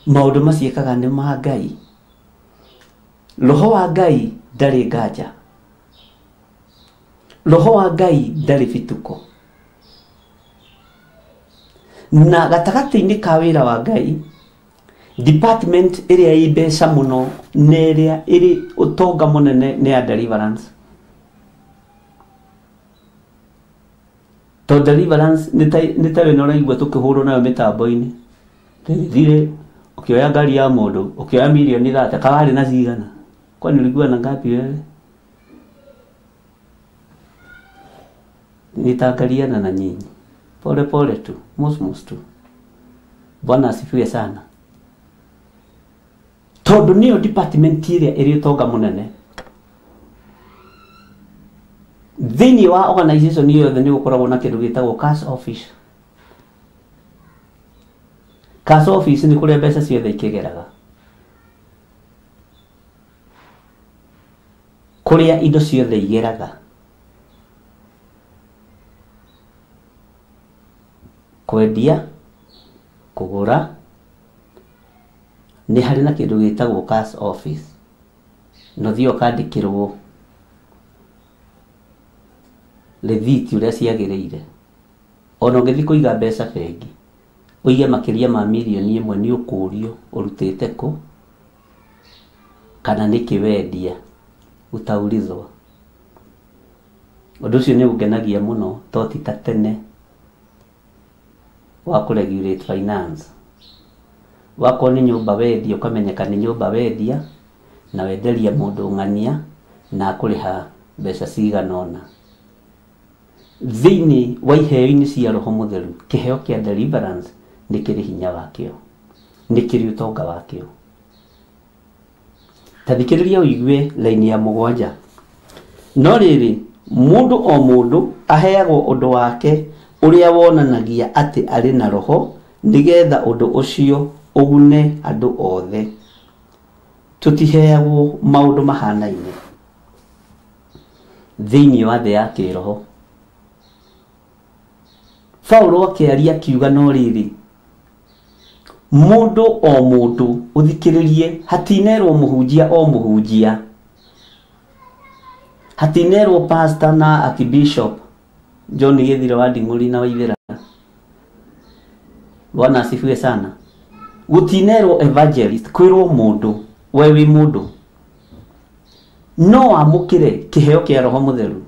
Maũndũ maciĩkaga nĩ ma Ngai. Roho wa Ngai ndarĩ nganja. Roho wa Ngai ndarĩ bituko. Na gatagatĩ-inĩ ka wĩra wa Ngai, department ĩrĩa ĩ mbeca mũno na ĩrĩa ĩrĩ ũtonga mũnene nĩ ya deliverance. To deliverance nĩ ta wĩna ũraigua tũkĩhũrwo nayo mĩtambo-inĩ. Thire ũkĩoya ngari ya mũndũ, ũkĩoya milioni 30, kawarĩ na cigana? Kwani ũliguana ngapi wewe? Nitangaliana na nyinyi. Pole tu, mos tu. Bwana asifiwe sana. Tondũ nĩyo department ĩrĩa ĩrĩ ũtonga mũnene. Thĩinĩ wa organization yothe nĩ gũkoragwo na kĩndũ gĩtagwo cash office. Cash office nĩ kũrĩa mbeca ciothe ikĩgeraga. Kũrĩa indo ciothe igeraga. Kwendia, kũgũra, nĩ harĩ na kĩndũ gĩtagwo cash office. No thiĩ ũkandĩkĩrwo rĩthiti ũrĩa ciagĩrĩire. Ona ũngĩthiĩ kũiga mbeca bengi, ũige makĩria ma milioni 1 nĩ ũkũrio ũrutĩte kũ, kana nĩkĩ wendia, utaulizwa. Ũndũ ũcio nĩ ũngenagia mũno, to ti ta tene wa kũregulate finance. Wako nĩ nyũmba wendia, ũkamenyeka nĩ nyũmba wendia na wenderia mũndũ ng'ania na kũrĩha mbeca cigana ũna. Thĩinĩ wa iheo-inĩ cia Roho Mũtheru, kĩheo kĩa deliverance nĩ kĩrĩ hinya wakĩo, nĩ kĩrĩ ũtonga wakĩo. Tathikĩrĩria ũigue laini ya 7. No rĩrĩ, mũndũ o mũndũ aheagwo ũndũ wake ũrĩa wonanagia atĩ arĩ na roho, nĩgetha ũndũ ũcio ũgune andũ othe. Tũtiheagwo maũndũ mahanaine thĩinĩ wa thĩ ya kĩroho. Paulo akĩaria akiuga no rĩrĩ, mũndũ o mũndũ ũthikĩrĩrie, hatinerwo mũhunjia o mũhunjia, hatinerwo pastor na archbishop John Gĩthiro wa Nding'ũri na Waithĩra. Bwana asifiwe sana. Gutinerwo evangelist kwirwo mundu we wi mundu no amukire kiheo kia Roho Mutheru.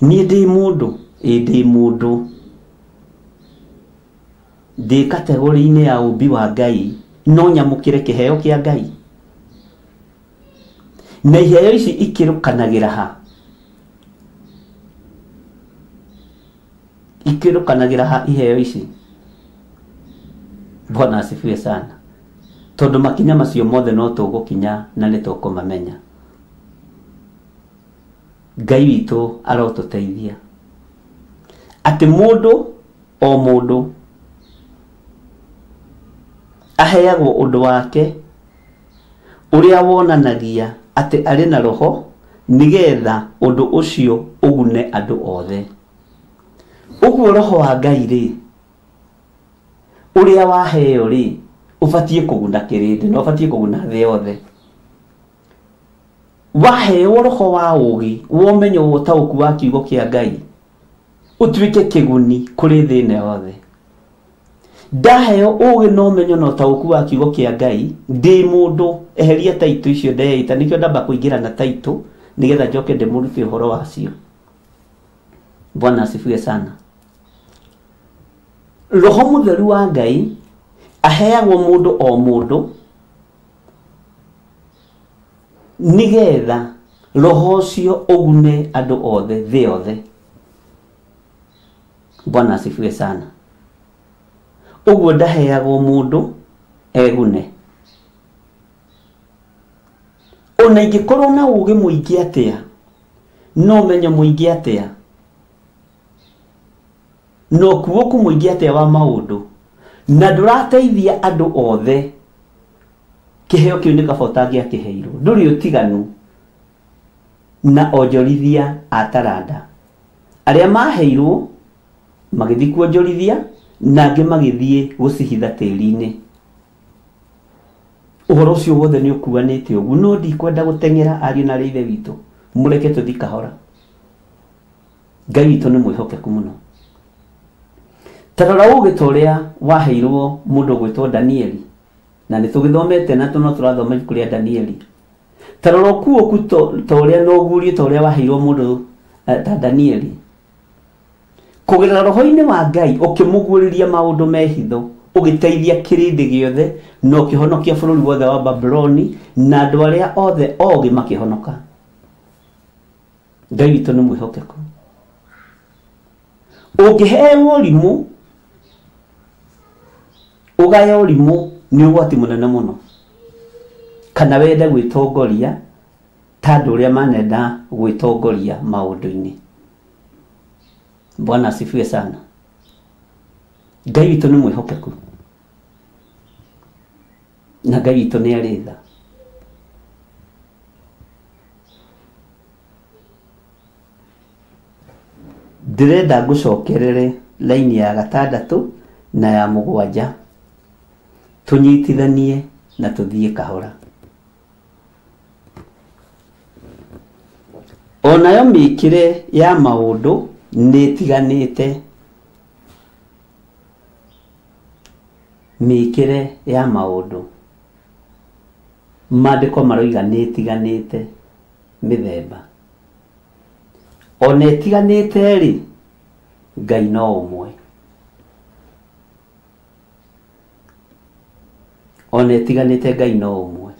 Ni ndi mundu ndi kategori-ini ya ubi wa Ngai no nyamukire kiheo kia Ngai. Na iheo ici ikirukanagira ha? Ikirukanagira ha iheo ici? Bwana asifiwe sana. Tondu makinya macio mothe no tugukinya na nitukumamenya. Ngai witu arotuteithia ati mundu o mundu aheagwo undu wake uria wonanagia ati ari na roho nigetha undu ucio ugune andu othe. Uguo roho wa Ngai ri uria waheo ri ubatie kuguna kirindi no ubatie kuguna thĩ yothe. Waheo roho wa ugi womenyo utauku wa kiugo kia Ngai utuike kiguni kuri thĩ yothe. Ndaheo ugi no menyo no utauku wa kiugo kia Ngai ndi mundu eheria taito icio ndeita nikio ndamba kuingira na taito nigetha njoke ndimurute uhoro wacio. Bwana asifiwe sana. Roho Mutheru wa Ngai aheagwo mundu o mundu nigetha roho ucio ugune andu othe thĩ yothe. Bwana asifiwe sana. Uguo ndaheagwo mundu egune. Ona ingikorwo na ugi muingi atia no menye muingi atia no kuoku muingi atia wa maundu na ndurateithia andu othe kiheo kiu ni kabotangia kiheiro nduri utiganu na onjorithia ataranda aria maheirwo magithii kuonjorithia na ange magithii gucihitha tiri-ini. Uhoro ucio wothe ni ukuanite uguo no ndikwenda gutengera ariu na rithe witu mureke tuthi kahora. Ngai witu ni mwihokeku muno. Tarora ugi toria waheirwo mundu gwitwo Danieli na nitugithomete na tuno turathoma ibuku ria Danieli. Tarora kuo toria no gurie toria waheirwo mundu ta Danieli kugerera roho-ini wa Ngai ukimuguriria maundu mehitho ugiteithia kirindi giothe no kihonokia bururi wothe wa Babyloni na andu aria othe ogi makihonoka. Ngai witu ni mwihokeku. Ugihewo rimu ugayo rimu ni ugwati munene muno kana wende gwitongoria tandu uria manenda gwitongoria maundu-ini. Bwana asifiwe sana. Ngai witu ni mwihokeku na Ngai witu ni aritha. Ndirenda ngucokerere laini ya 6 na ya 7 tunyitithanie na tuthie kahora. Onayo mikire ya maundu nitiganite. Mikire ya maundu mandiko maroiga nitiganite mithemba. Ona itiganite ri Ngai no umwe. Ona itiganite Ngai no umwe.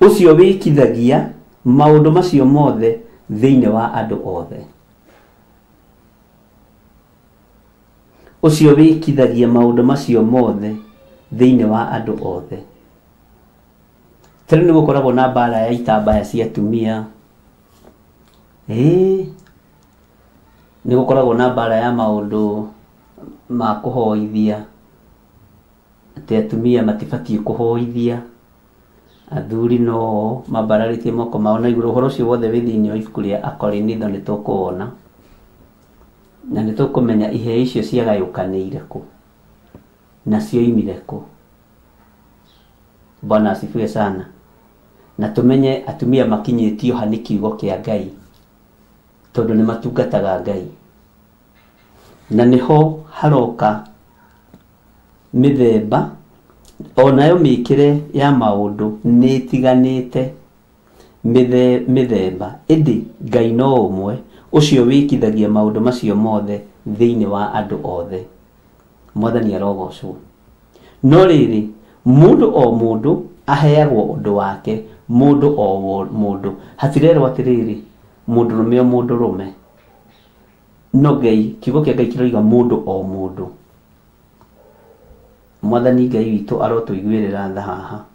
Ucio wikithagia maundu macio mothe thiine wa andu othe. Ucio wikithagia maundu macio mothe thiine wa andu othe. Tena ni gukoragwo na mbara ya itambaya cia atumia. Ni gukoragwo na mbara ya maundu ma kuhoithia. Ati atumia matibatie kuhoithia. Athuri no mabararitie moko mao na iguru. Uhoro ucio wothe wi thiini wa ibuku ria Akorinitho ni tukuona na ni tukumenya iheo icio ciagayukanire ku na cioimire ku. Bwana asifiwe sana. Na tumenye atumia makinyitio hani kiugo kia Ngai tondu ni matungataga Ngai na niho haroka mithemba onayo mikire ya maundu nitiganite mithemba indi Ngai no umwe ucio wikithagia maundu macio mothe thiini wa andu othe. Mwathani arogocwo. No riri mundu o mundu aheagwo undu wake, mundu o mundu hatirero atiriri mundu rume mundu rume. No Ngai kiugo kia Ngai kiroiga mundu o mundu. Mwathani Ngai witu arotuiguirira tha haha.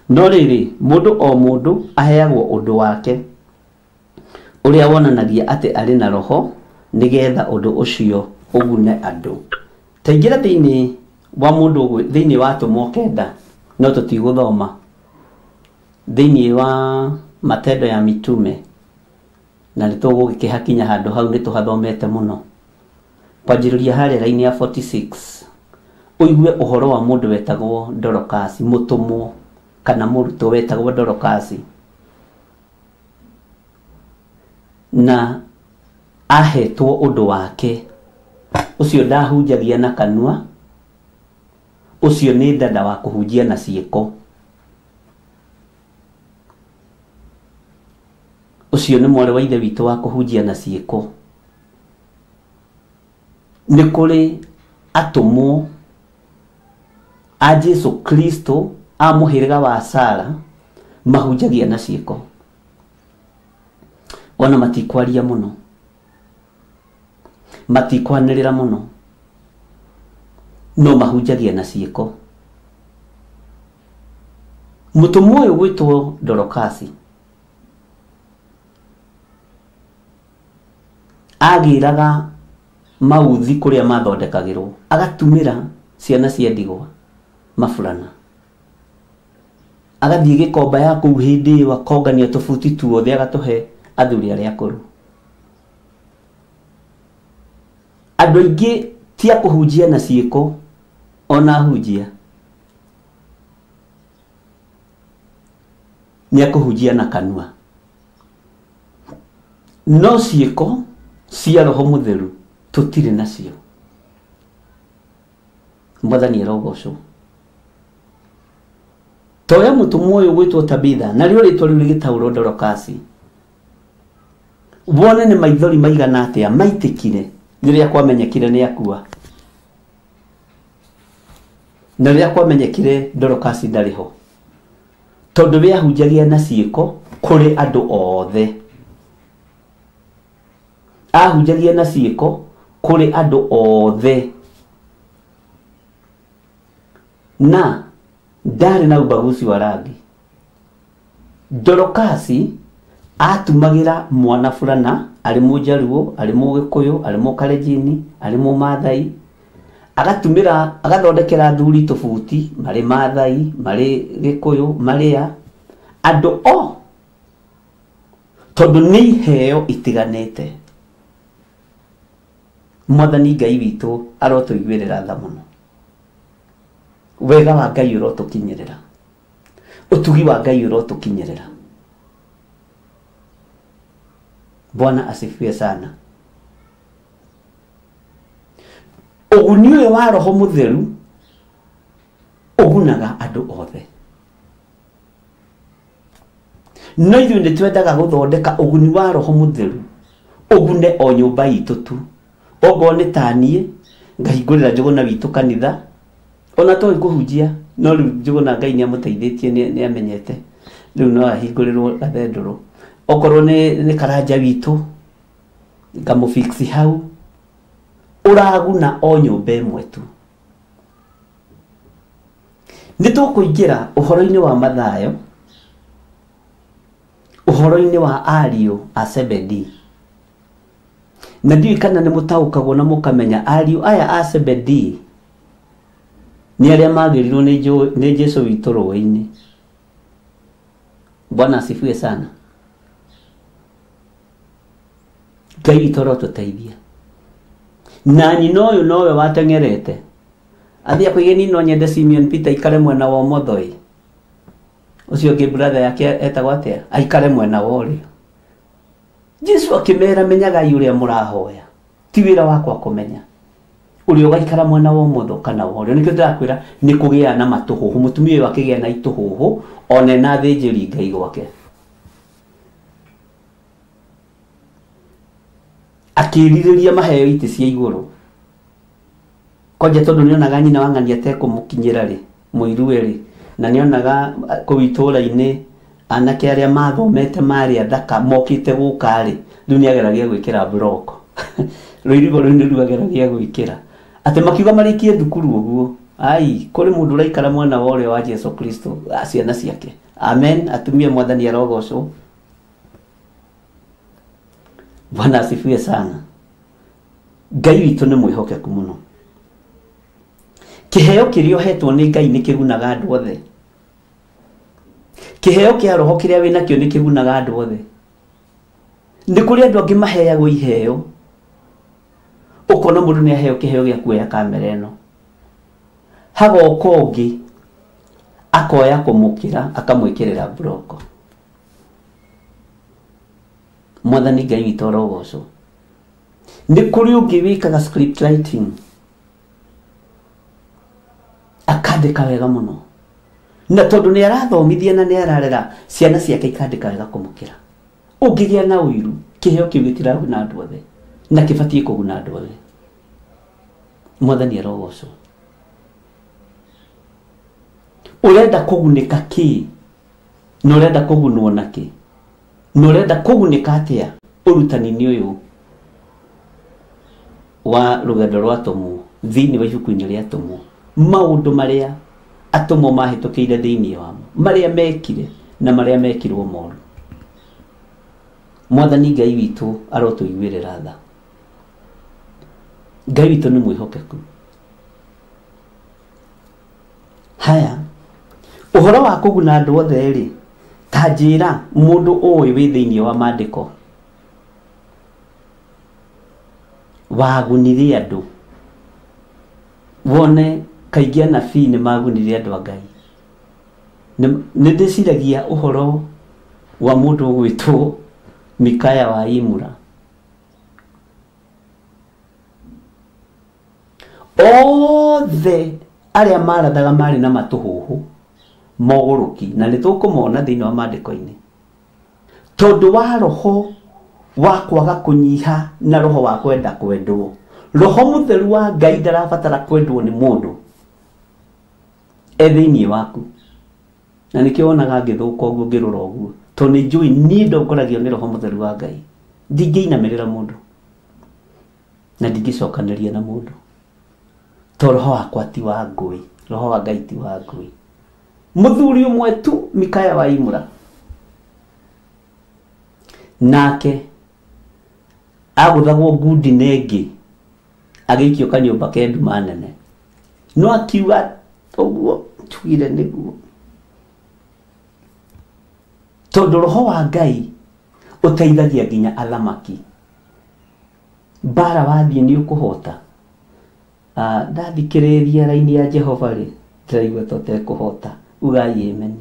No riri mundu o mundu aheagwo undu wake uria wonanagia ati ari na roho nigetha undu ucio ugune andu. Taingira thiini wa mundu thiini wa tumo kenda no tutiguthoma thiini wa Matendo ya Mitume na nitugugikihakinya handu hau nituhathomete muno kwanjiriria haria raini ya 46 uigue uhoro wa mundu wetagwo Dorcas mutumwo kana muruto wetagwo Dorcas na ahetwo undu wake ucio ndahunjagia na kanua, ucio ni dada wa kuhunjia na ciiko, ucio ni mwari wa ithe witu wa kuhunjia na ciiko. Ni kuri atumwo a Jesu Kristo a muhiriga wa Sara mahunjagia na ciiko. Ona matikwaria muno, matikwanirira muno, no mahunjagia na ciiko. Mutumwo uyu gwitwo Dorcas agiraga mauthi kuria mathondekagirwo, agatumira ciana cia ndigwa mafurana, agathie gikomba ya kuu hindi wakongania tufuti tuothe agatuhe athuri aria akuru. Andu aingi tia kuhunjia na ciiko, ona hunjia ni akuhunjia na kanua, no ciiko cia Roho Mutheru tutire nacio. Mwathani arogocwo. Toya mutumwo uyu gwitwo Tabitha na rio ritwa riu rigitaurwo Dorcas, wone ni maithori maigana atia maitikire riria kwamenyekire ni akua, na riria kwamenyekire Dorcas ndariho, tondu we ahunjagia na ciiko kuri andu othe. Ahunjagia na ciiko kuri andu othe na ndari na ubaguzi wa rangi. Dorcas atumagira mwana fulana ari mujaruo, ari mugikuyu, ari mukarejini, ari mumathai, agatumira agathondekera thuri tofuti mari mathai, mari gikuyu, maria andu o tondu ni heo itiganete. Mwathani Ngai witu arotuiguirira tha muno. Wega wa Ngai urotukinyirira, utugi wa Ngai urotukinyirira. Bwana asifiwe sana. Uguni uyu wa Roho Mutheru ugunaga andu othe. No ithuĩ nĩtwendaga gũthondeka uguni wa Roho Mutheru ugune o nyũmba itũ tu. Ogo nĩ taniĩ ngahingũrĩra Njũgũna witũ kanitha, ona tũĩ kũhunjia no rĩu Njũgũna Ngai nĩamũteithĩtie nĩamenyete, rĩu no ahingũrĩrwo Gathendũrũ. Okorwo nĩ Karanja witũ ngamũfix hau, uraguna o nyũmba ĩmwe tu. Nĩtũkũingĩra ũhoro-inĩ wa Mathayo, ũhoro-inĩ wa ariũ a Zebedi. Na ndiũĩ kana nĩ mũtaũkagwo na mũkamenya ariũ aya a Zebedi nĩ arĩa magĩrirwo nĩ Jesũ witũ rũĩ-inĩ. Bwana asifiwe sana. Ngai witũ arotũteithia. Na nyina ũyũ nowe wateng'erete athia kuigeni no nyende Simeon Peter ikare mwena wa mothoi ucio ngi brother yake etagwo atia aikare mwena wa urio. Jesu akimera menyaga yuria murahoya ti wira wakwa kumenya urio gaikara mwena wa motho kana wa urio. Nikio ndirakwira ni kugia na matuhuhu mutumia wake gia na ituhuhu one na thinjiri Ngai gwake akiririria maheo iti cia iguru koja tondu nionaga nyina wa ng'ani atekumukinyira ri muiru eri na nionaga kuitura-ini anake aria mathomete mari athaka mokite guka ri riu niageragia gwikira broko ruirigo riu ni ruageragia gwikira ati makiuga marikie thukuru uguo. Ai kuri mundu raikara mwana wa urio wa Jesu Kristo ciana ciake. Amen. Atumia mwathani arogocwo. Bwana asifiwe sana. Ngai witu ni mwihokeku muno. Kiheo kirio hetwo ni Ngai ni kigunaga andu othe. Kiheo kia roho kiria wina kio ni kigunaga andu othe. Ndi kuri andu angi maheagwo iheo ukona mundu ni aheo kiheo gia kuoya kamera eno hagoka ungi akoya kumukira akamwikirira broko. Mwathani Ngai witu arogocwo. Ndi kuri ungi wikaga script writing akandika wega muno na tondu ni arathomithia na ni ararera ciana ciake ikandika wega kumukira. Ungigia na uiru kiheo kiu gitiraguna andu othe na kibatie kuguna andu othe. Mwathani arogocwo. Urenda kugunika ki no urenda kugunwo naki no urenda kugunika atia urutani-ini uyu wa rugendo rwa atomu thiini wa ibuku-ini ria atomu maundu maria atomu mahitukire thiini wamo maria mekire na maria mekirwo moru. Mwathani Ngai witu arotuiguirira tha. Ngai witu ni mwihokeku. Haya uhoro wa kuguna andu othe ri ta njira mundu uwi wi thiini wa maandiko wagunirie andu wone kaingi anabii ni magunirie andu a Ngai. Ni ndiciragia uhoro wa mundu ugwitwo Mikaya wa Imura. Othe aria marathaga mari na matuhuhu moguruki na nitukumona thiini wa maandiko-ini tondu wa roho wa kwaga kunyiha na roho wa kwenda kwendwo. Roho mutheru wa Ngai ndarabatara kwendwo ni mundu thiini waku na nikio wonaga ngithuka uguo ngirura uguo tondu ni njui ni ndongoragio ni roho mutheru wa Ngai. Ndingiinamirira mundu na ndingicokaniria na mundu to roho wakwa ti wa ngui, roho wa Ngai ti wa ngui. Muthuri umwe tu Mikaya wa Imura nake aguthagwo ngundi nengi agikio kanyumba kendu manene no akiuga uguo tugire niguo tondu roho wa Ngai uteithagia nginya athamaki. Bara wathie ni ukuhota. Ndathikiriria raini ya Jehova ri tiraigua tote kuhota ugai amen.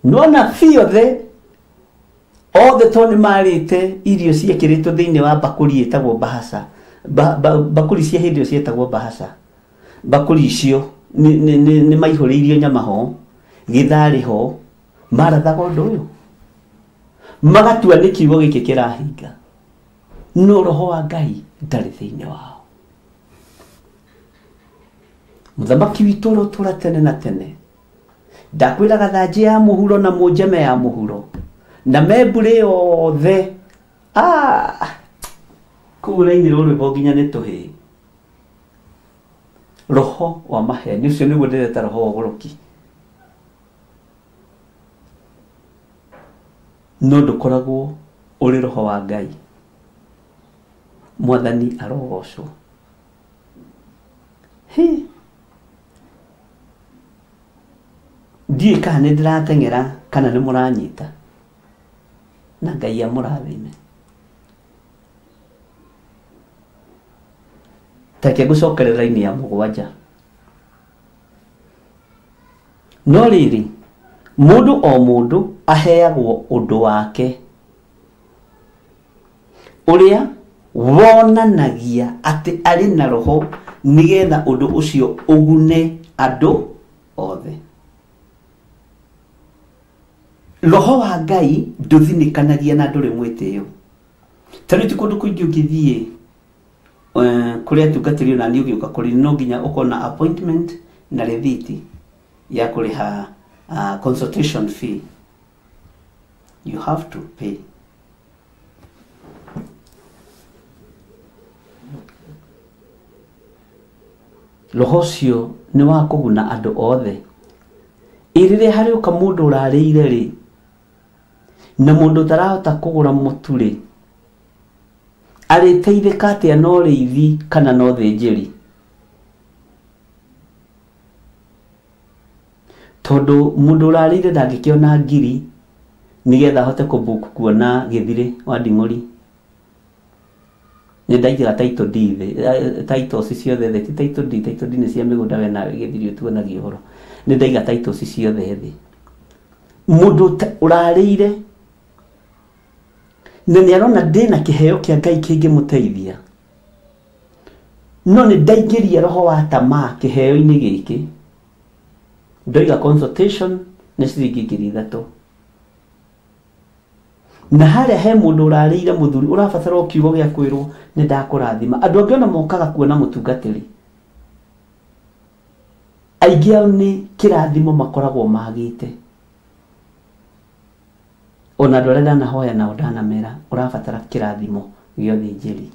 Nona fiothe othe toni marite irio ciekiritwo thiini wa bakuri etagwo bahasa bakuri cia hindi cietagwo bahasa. Bakuri icio ni maihuriirio nyama ho githari ho marathaga undu uyu magatua ni kiugo giki kirahinga no roho wa Ngai ndari thiini wao. Muthamaki witu urotura tene na tene ndakwiraga thanji ya muhuro na munjeme ya muhuro na membure othe kuuraini ruru boginya ni tuhi roho wa maheni ucio niguo ndireta roho wa goroki no ndukoragwo uri roho wa Ngai. Mwathani arogocwo. Ndiĩ kana nĩ ndirateng'era kana nĩ mũranyita na Ngai amũrathime. take gucokerera ini ya mugwanja no riri mundu o mundu aheagwo undu wake uria wonanagia ati ari na roho nigetha undu ucio ugune andu othe. Roho wa Ngai nduthinikanagia na nduri mwitio. Tari tukundu kuingi ukithie kuria tungatiri na ni ugiuka kuri no nginya ukona appointment na rethiti ya kuriha consultation fee. You have to pay. Roho cio ni wa kuguna andu othe. Irire hari uka mundu urarire ri na mundu tarahota kugura muturi ariteithika atia no riithi kana no thinjiri tondu mundu urarire ndangikiona ngiri nigetha hote kubuku kuona githire wa Nding'ori ni ndaigira title deed titles ciothe the title deed ni cia migunda we na githiri tuonagio horo ni ndaiga titles ciothe thi mundu urarire ni arona ndina kiheo kia Ngai kingimuteithia no ni ndaigiria roho wa tamaa kiheo-ini giki ndoiga consultation ni ciringi 3,000 na haria he mundu urarire muthuri urabatara kiugo gia kwirwo ni ndakurathima andu angi ona mokaga kuona mutungatiri aingi ao ni kirathimo makoragwo magite ona ndore ndana hoya na ndana mera urabatara kirathimo gio thinjiri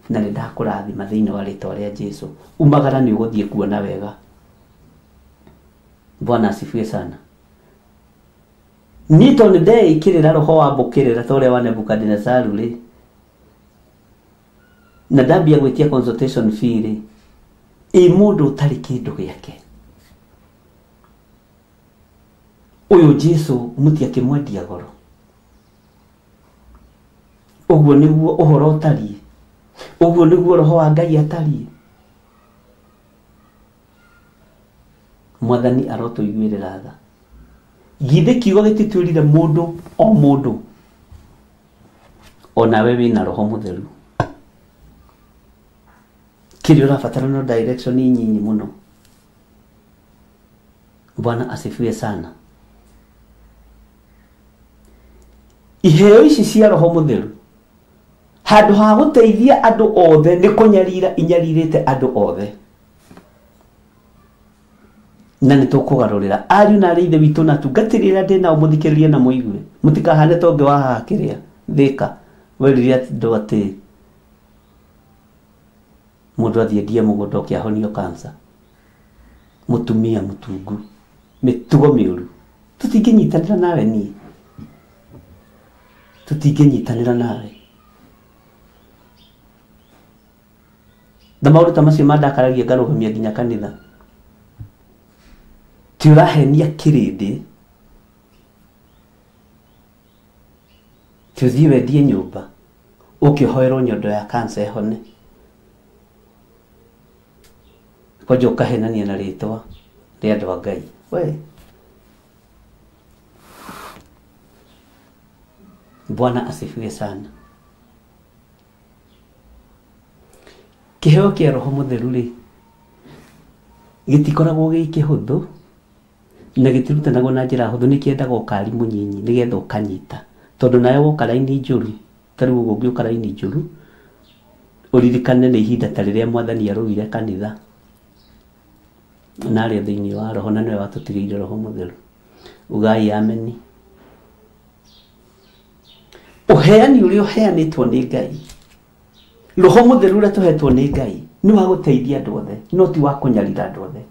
na ni ndakurathima thiini wa ritwa ria Jesu umagara ni uguthie kuona wega. Bwana asifiwe sana. Nito ni ndee ikirira roho wa mbukirira tore wa Nebukadnezaru ri na ndambia gwitia consultation fee ri mundu utari kindu giake uyu Jesu muti akimwendia goro uguo niguo uhoro utari uguo niguo roho wa Ngai atari. Mwathani arotuiguirira tha githe kiugo gititwirire mundu o mundu ona we wina roho mutheru kiri urabatara no direction nyinyi muno. Bwana asifiwe sana. Iheo ici cia roho mutheru handu ha guteithia andu othe ni kunyarira inyaririte andu othe na ni tukugarurira ariu na rithe witu na tungatirira ndina umuthikiririe na muigue mutikahane tonge wa hakiria thika weriria ndo ati mundu athiendie mugunda ukiahonio cancer mutumia mutungu mitugo miuru tutinginyitanira nawe ni tutinginyitanira nawe na maundu ta macio mandakaragia ngarugamia nginya kanitha tiurahenia kirindi tuthie wendie nyumba ukihoerwo nyondo ya cancer hone kwaje ukahenania na ritwa ria andu a Ngai we. Bwana asifiwe sana. Kiheo kia roho mutheru ri gitikoragwo gi kihuthu na gitirutanagwo na njira huthu ni kiendaga ukari munyinyi nigetha ukanyita tondu nayo woka raini njuru tari uguo ngiuka raini njuru uririkane ni ihinda ta riria Mwathani arugire kanitha na ria thiini wa roho na niwe watutigeire roho mutheru. Ugai ameni. Uheani uria uheanitwo ni Ngai roho mutheru uria tuhetwo ni Ngai ni wa guteithia andu othe no ti wa kunyarira andu othe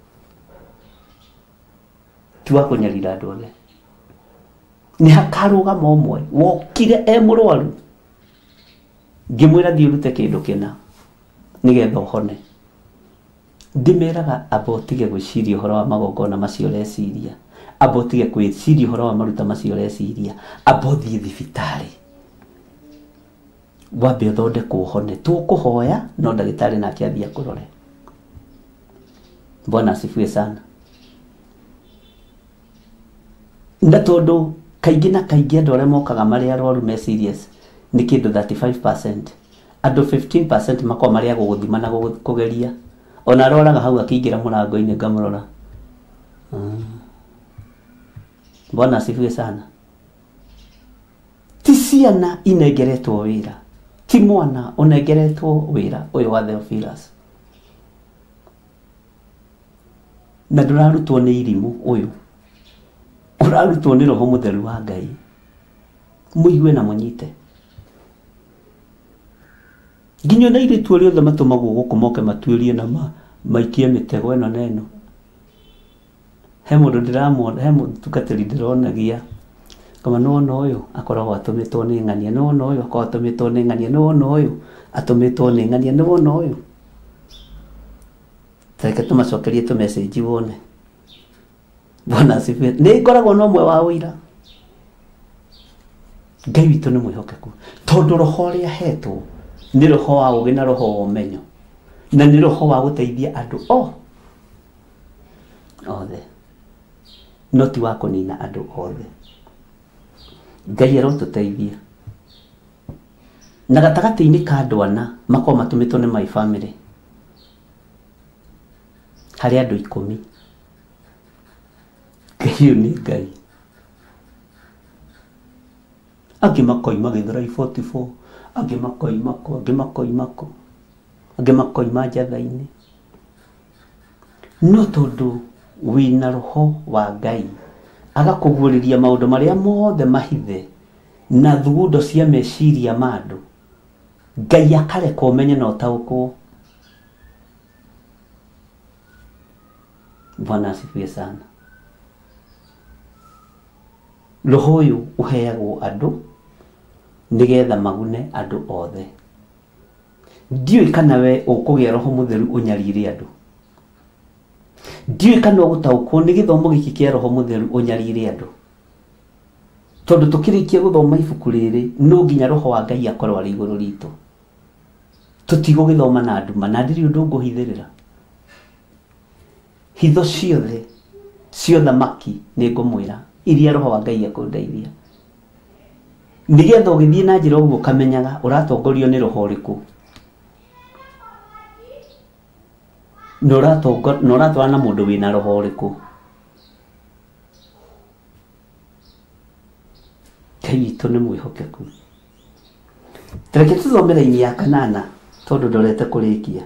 tiwa kunyarira andu othe ni hakaruga momwe wokire murwaru ngimwira thii urute kindu kina nigetha uhone ndimeraga abotige gwiciria uhoro wa magongona macio reciria abotige gwiciria uhoro wa maruta macio reciria abothie thibitari wambe uthondekwo uhone tukuhoya no ndagitari nake athia kurore Bwana asifiwe sana. Na tondu kaingi na kaingi andu aria mokaga mari arwaru me serious ni kindu 35%, andu 15% mako mari aguguthima na kugeria. Ona aroraga hau akiingira murango-ini ngamurora. Bwana asifiwe sana. Ti ciana inengeretwo wira, ti mwana unengeretwo wira uyu wa Theophilus. Na ndurarutwo ni irimu uyu, urarutwo ni Roho Mutheru wa Ngai. Muigue na munyite. Nginyo na iritu riothe matumagwo guku moke matuirie na maikie mitego eno neno. He mundu ndiramwona, he mutungatiri ndironagia kama no uyu akoragwo atumitwo ni ng'ania, no uyu akoragwo atumitwo ni ng'ania, no uyu atumitwo ni ng'ania, no uyu. Teke tumacokerie tu message wone. Bwana asifiwe. Ni ngoragwo no mwe wa uira. Ngai witu ni mwihokeku tondu roho ria hetwo ni roho wa ugi na roho wa umenyo, na ni roho wa guteithia andu othe, noti wa kunina andu othe. Ngai arotuteithia na gatagati-ini ka andu ana mako matumitwo ni my family hari andu 10. Ngai ni Ngai. Angi makoima Githurai 44, angi makoima Njatha-ini. No tondu wina roho wa Ngai agakuguriria maundu maria mothe mahithe na thugundo cia meciria mandu, Ngai akareka umenye na utaukwo. Bwana asifiwe sana. Roho uyu uheagwo andu nigetha magune andu othe. Ndiui kana we ukugia Roho Mutheru unyarire andu. Ndiui kana ugutaukwo ni githomo giki kia Roho Mutheru unyarire andu. Tondu tukirikia guthoma ibuku riri no nginya Roho wa Ngai akorwo ari iguru ritu. Tutigo githoma na andu manadiri undu nguhithirira. Hitho ciothe cio thamaki ni ngumwira iria Roho wa Ngai akundeithia. Nigetha ugithie na njira uguo kamenyaga uratongorio ni roho uriku. No uratwara na mundu wina roho uriku. Ngai witu ni mwihokeku. Reke tuthome raini ya 8 tondu ndorete kurikia.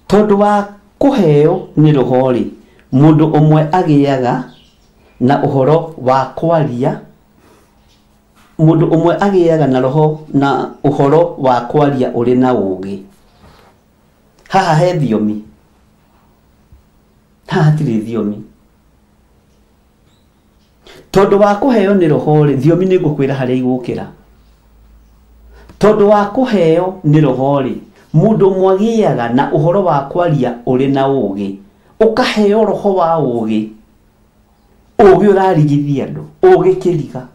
Tondu wa kuheo ni roho ri mundu umwe agiaga na uhoro wa kwaria, mundu umwe agiaga na roho na uhoro wa kwaria uri na ugi. Haha he thiomi, haha tiri thiomi. Tondu wa kuheo ni roho ri, thiomi ni ngukwira haria igukira. Tondu wa kuheo ni roho ri mundu mwagiaga na uhoro wa kwaria uri na ugi, ukaheo roho wa ugi, ugi urarigithia andu, ugi kiriga.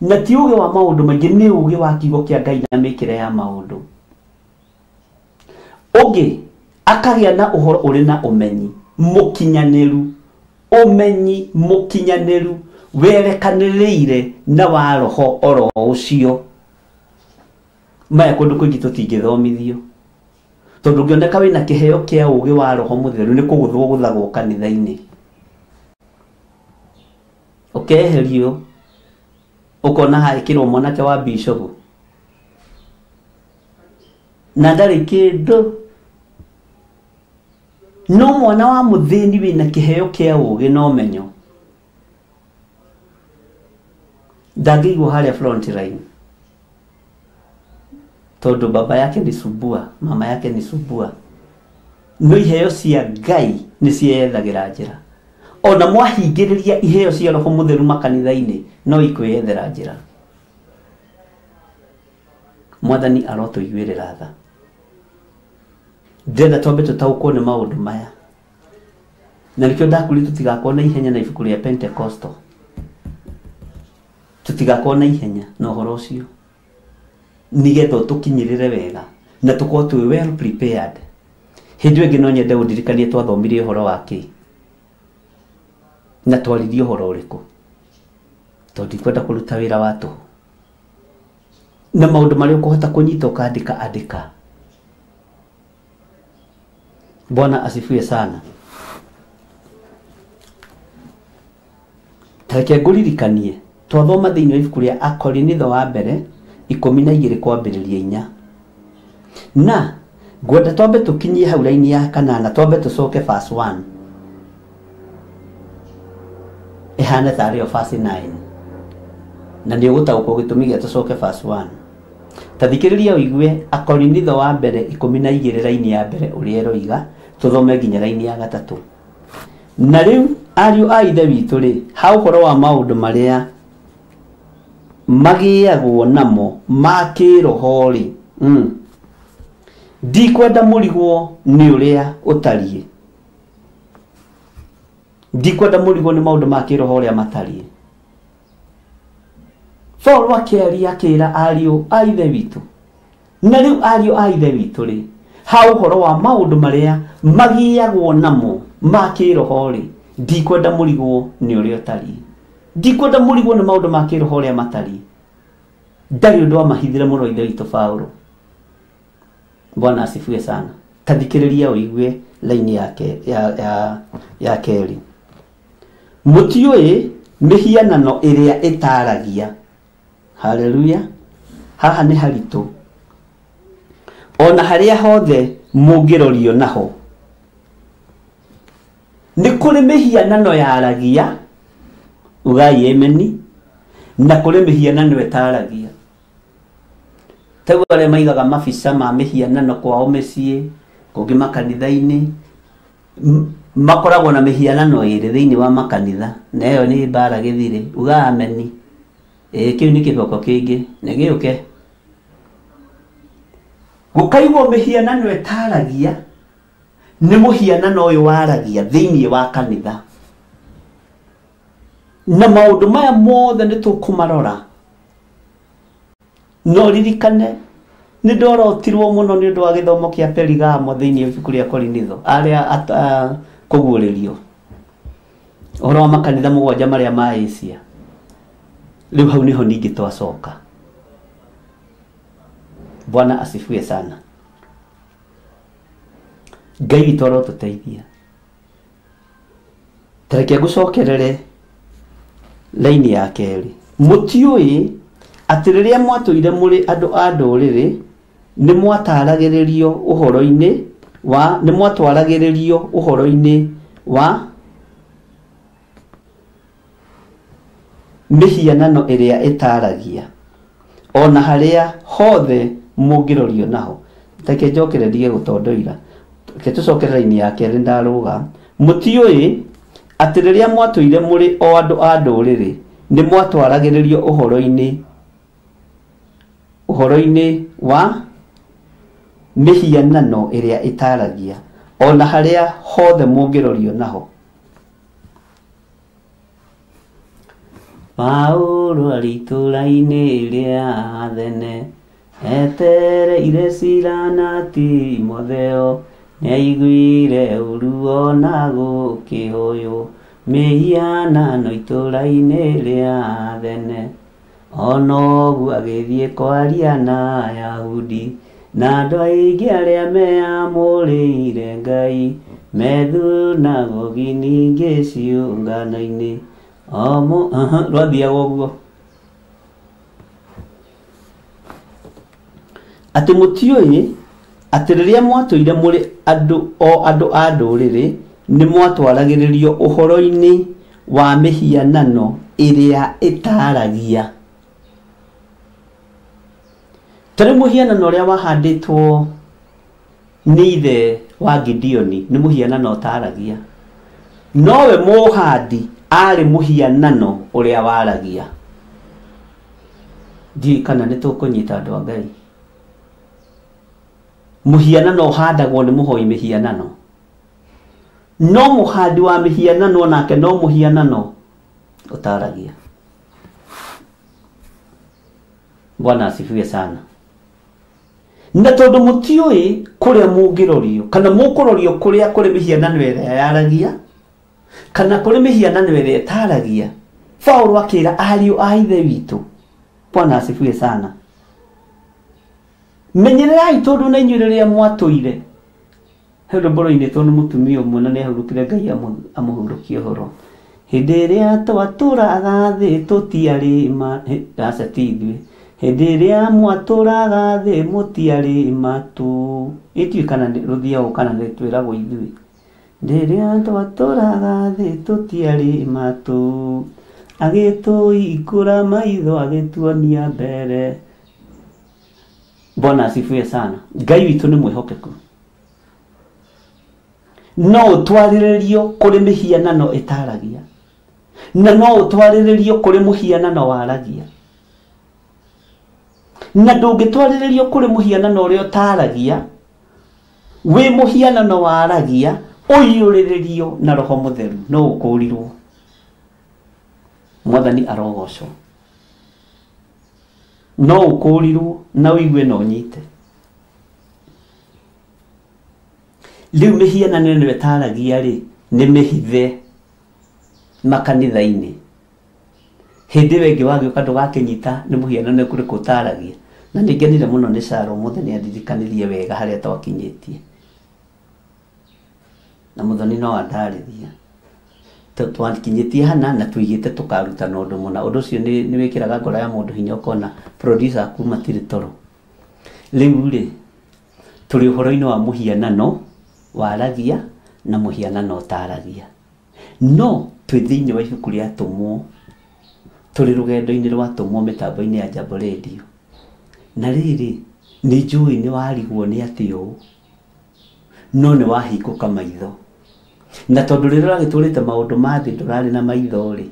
Na ti ugi wa maundu maingi, ni ugi wa kiugo kia Ngai na mikire ya maundu. Ugi akagia na uhoro uri na umenyi mukinyaniru, umenyi mukinyaniru werekaniriire na wa roho oro ucio. Maya kundu kuingi tutingithomithio tondu ngioneka wina kiheo kia ugi wa Roho Mutheru ni kuguthwo guthagwo kanitha-ini. Ukeherio ukona haikirwo mwanake wa bishop na ndari kindu. No mwana wa muthini wina kiheo kia ugi no menyo ndangigwo haria front line tondu baba yake ni subua, mama yake ni subua. No iheo cia Ngai ni ciethagira njira. Ona mwahingiriria iheo cia Roho Mutheru makanitha-ini no ikwiyethera njira. Mwathani arotuiguirira tha. Ndenda twambe tutaukwo ni maundu maya. Na nikio ndakuri tutigakorwo na ihenya na ibuku ria Pentecostal. Tutigakorwo na ihenya na uhoro ucio. nigetho tukinyirire wega na tukorwo twi well prepared. Hindi ĩngĩ no nyende ũndirikanie twathomire ũhoro wa kĩ na twaririe ũhoro ũrĩkũ, tondũ ndikwenda kũruta wĩra wa tũhũ na maũndũ marĩa ũkũhota kũnyita ũkandĩka. Bwana asifiwe sana. Tareke ngũririkanie twathoma thĩinĩ wa ibuku rĩa Akorinitho wa mbere 12 kwambĩrĩria 4 na ngwenda twambe tũkinyie hau raini ya 8 twambe tũcoke verse 1 ihane tarĩ o verse 9 na nĩ ũgũtaũkwo gĩtũmi gĩa tũcoke verse 1. Tathikĩrĩria ũigue Akorinitho wa mbere 12 raini ya mbere ũrĩa eroiga, tũthome nginya raini ya 3. Na rĩu ariũ a ithe witũ rĩ, ha ũhoro wa maũndũ marĩa magĩagwo namo ma kĩroho rĩ, ndikwenda mũrigwo nĩ ũrĩa ũtariĩ. Ndikwenda mũrigwo nĩ maũndũ ma kĩroho ũrĩa matariĩ. Paulo akĩaria akĩra ariũ a ithe witũ, na rĩu ariũ a ithe witũ rĩ, ha ũhoro wa maũndũ marĩa magĩagwo namo ma kĩroho rĩ, ndikwenda mũrigwo nĩ ũrĩa ũtariĩ. Ndikwenda mũrigwo nĩ maũndũ ma kĩroho ũrĩa matariĩ. Ndarĩ ũndũ wa mahithire mũno ithe witũ Paulo. Bwana asifiwe sana. Tathikĩrĩria ũigue laini yake ya kerĩ. Mũtiũĩ mĩhianano ĩrĩa ĩtaragia. Haleluya. Haha nĩ haritũ. Ona harĩa hothe mũngĩrorio naho. Nĩ kũrĩ mĩhianano yaragia, ugai ameni, na kũrĩ mĩhianano ĩtaragia. Tagu arĩa maigaga mabica ma mĩhianano kwao mĩciĩ, kũngĩ makanitha-inĩ, makoragwo na mĩhianano ĩrĩ thĩinĩ wa makanitha, na ĩyo nĩ mbara gĩthire, uga ameni. Kĩu nĩ kĩboko kĩngĩ, nĩ gĩũke. Gũkaigwo mĩhianano ĩtaragia, nĩ mũhianano ũyũ waragia thĩinĩ wa kanitha. Na maũndũ maya mothe nĩ tũkũmarora. No ririkane nĩ ndorotirwo mũno nĩ ũndũ wa gĩthomo kĩa Perigamo thĩinĩ wa ibuku rĩa Korinitho, arĩa kũguũrĩrio ũhoro wa makanitha 7 marĩa ma Asia. Rĩu hau niho ningĩ twacoka. Bwana asifiwe sana. Ngai witũ arotũteithia. Tareke ngũcokerere laini ya kerĩ. Mũtiũĩ atĩ rĩrĩa mwatũire mũrĩ andũ a ndũrĩrĩ nĩ mwataragĩrĩrio ũhoro-inĩ wa mĩhianano ĩrĩa ĩtaragia, ona harĩa hothe mũngĩrorio naho. Tareke njokererie gũtondoira. Ke tũcokerere laini ya kerĩ ndarũga. Mũtiũĩ atĩ rĩrĩa mwatũire mũrĩ o andũ a ndũrĩrĩ nĩ mwatwaragĩrĩrio ũhoro-inĩ wa mĩhianano ĩrĩa ĩtaragia, ona harĩa hothe mũngĩrorio naho. Paulo aritũra-inĩ rĩa Athene etereire Sila na Timotheo, nĩaiguire ũru ona gũkĩhũywo mĩhianano itũra-inĩ rĩa Athene. Ona ũguo agĩthiĩ kwaria na Ayahudi na andũ aingĩ arĩa meamũrĩire Ngai methunagogi ningĩ ciũngano-inĩ. Rwathiaga ũguo. Atĩ mũtiũĩ atĩ rĩrĩa mwatũire mũrĩ andũ a ndũrĩrĩ nĩ mwatwaragĩrĩrio ũhoro-inĩ wa mĩhianano ĩrĩa ĩtaragia. Tarĩ mũhianano ũrĩa wahandĩtwo nĩ ithe wa Gideoni nĩ mũhianano ũtaragia. Nowe mũhandi arĩ mũhianano ũrĩa waragia. Ndiũĩ kana nĩ tũkũnyita andũ a Ngai. Mũhianano ũhandagwo nĩ mũhoi mĩhianano. No mũhandi wa mĩhianano nake no mũhianano ũtaragia. Bwana asifiwe sana. na tondu mutioi kuria mungirorio kana mukurorio kuria kuri mihianano ĩrĩa yaragia kana kuri mihianano ĩrĩa ĩtaragia. Paulo akira ariũ a ithe witũ, Bwana asifiwe sana, menyererai tondu na inyuĩ rĩrĩa mwatũire. Hendo boro-inĩ tondu mutumia ũmwe na nĩahurũkire Ngai amũhurũkie ũhoro. Hĩndĩ ĩrĩa twatũraga thĩ tũtiarĩ aca ti ithuĩ. Hĩndĩ ĩrĩa mwatũraga thĩ mũtiarĩ matu. Ĩtiũĩ kana rũthiaũ kana nĩ twĩragwo ithuĩ. Hĩndĩ ĩrĩa twatũraga thĩ tũtiarĩ matu. Agĩtũhingũra maitho agĩtuonia mbere. Bwana asifiwe sana. Ngai witũ nĩ mwĩhokeku. No ũtwarĩrĩrio kũrĩ mĩhianano ĩtaragia, na no ũtwarĩrĩrio kũrĩ mũhianano waragia. Na ndũngĩtwarĩrĩrio kũrĩ mũhianano ũrĩa ũtaragia, wĩ mũhianano waragia, ũiyũrĩrĩrio na Roho Mũtheru, no ũkũrirwo. Mwathani arogocwo. No ũkũrirwo na ũigue na ũnyite. Rĩu mĩhianano ĩno ĩtaragia rĩ, nĩ mĩhithe makanitha-inĩ. Hĩndĩ ĩyo ĩngĩ wagĩũka ndũgakĩnyita nĩ mũhianano ũrĩkũ ũtaragia. Na nĩngenire mũno nĩ Sara ũmũthĩ nĩandirikanirie wega harĩa twakinyĩtie. Na Mũthoni no andarĩria. Twakinyĩtie hana na tũigĩte tũkaruta na ũndũ mũna. Ũndũ ũcio nĩ wĩkĩraga ngoro ya mũndũ hinya ũkona producer aku matirĩ toro. Rĩu rĩ, tũrĩ ũhoro-inĩ wa mũhianano waragia na mũhianano ũtaragia. No twĩ thĩinĩ wa ibuku rĩa Atũmwo, tũrĩ rũgendo-inĩ rwa Atũmwo mĩtambo-inĩ ya Jambo Radio. Na rĩrĩ, nĩ njũĩ nĩ warigwo nĩ atĩ ũũ, no nĩ wahingũka maitho. Na tondũ rĩrĩa ũragĩtũrĩte maũndũ ma thĩ ndũrarĩ na maitho rĩ,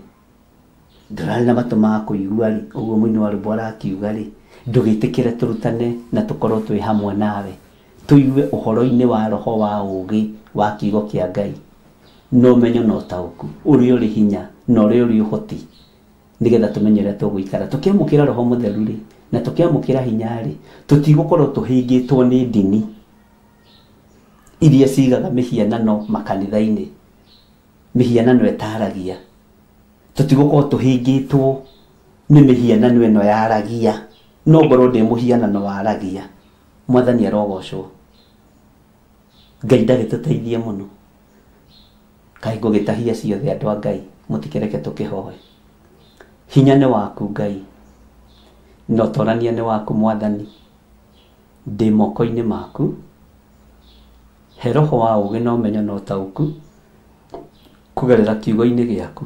ndũrarĩ na matũ ma kũigua rĩ, ũguo mũini wa rwĩmbo arakiuga rĩ, ndũgĩtĩkĩre tũrutane na tũkorwo twĩ hamwe nawe, tũigue ũhoro-inĩ wa roho wa ũũgĩ wa kiugo kĩa Ngai, no ũmenyo na ũtaũku ũrĩa ũrĩ hinya na ũrĩa ũrĩ ũhoti, nĩgetha tũmenye ũrĩa tũgũikara. Tũkĩamũkĩra Roho Mũtheru rĩ, na tũkĩamũkĩra hinya rĩ, tũtigũkorwo tũhĩngĩtwo nĩ ndini iria cigaga mĩhianano makanitha-inĩ, mĩhianano ĩtaragia. Tũtigũkorwo tũhĩngĩtwo nĩ mĩhianano ĩno yaragia, no ngorwo ndĩ mũhianano waragia. Mwathani arogocwo. Ngai ndagĩtũteithie mũno. Kaĩ ngũgĩtahia ciothe andũ a Ngai, mũtikĩreke tũkĩhoe. Hinya nĩ waku Ngai, na ũtonania nĩ waku Mwathani. Ndĩ moko-inĩ maku. He roho wa ũũgĩ na ũmenyo na ũtaũku kũgerera kiugo-inĩ gĩaku,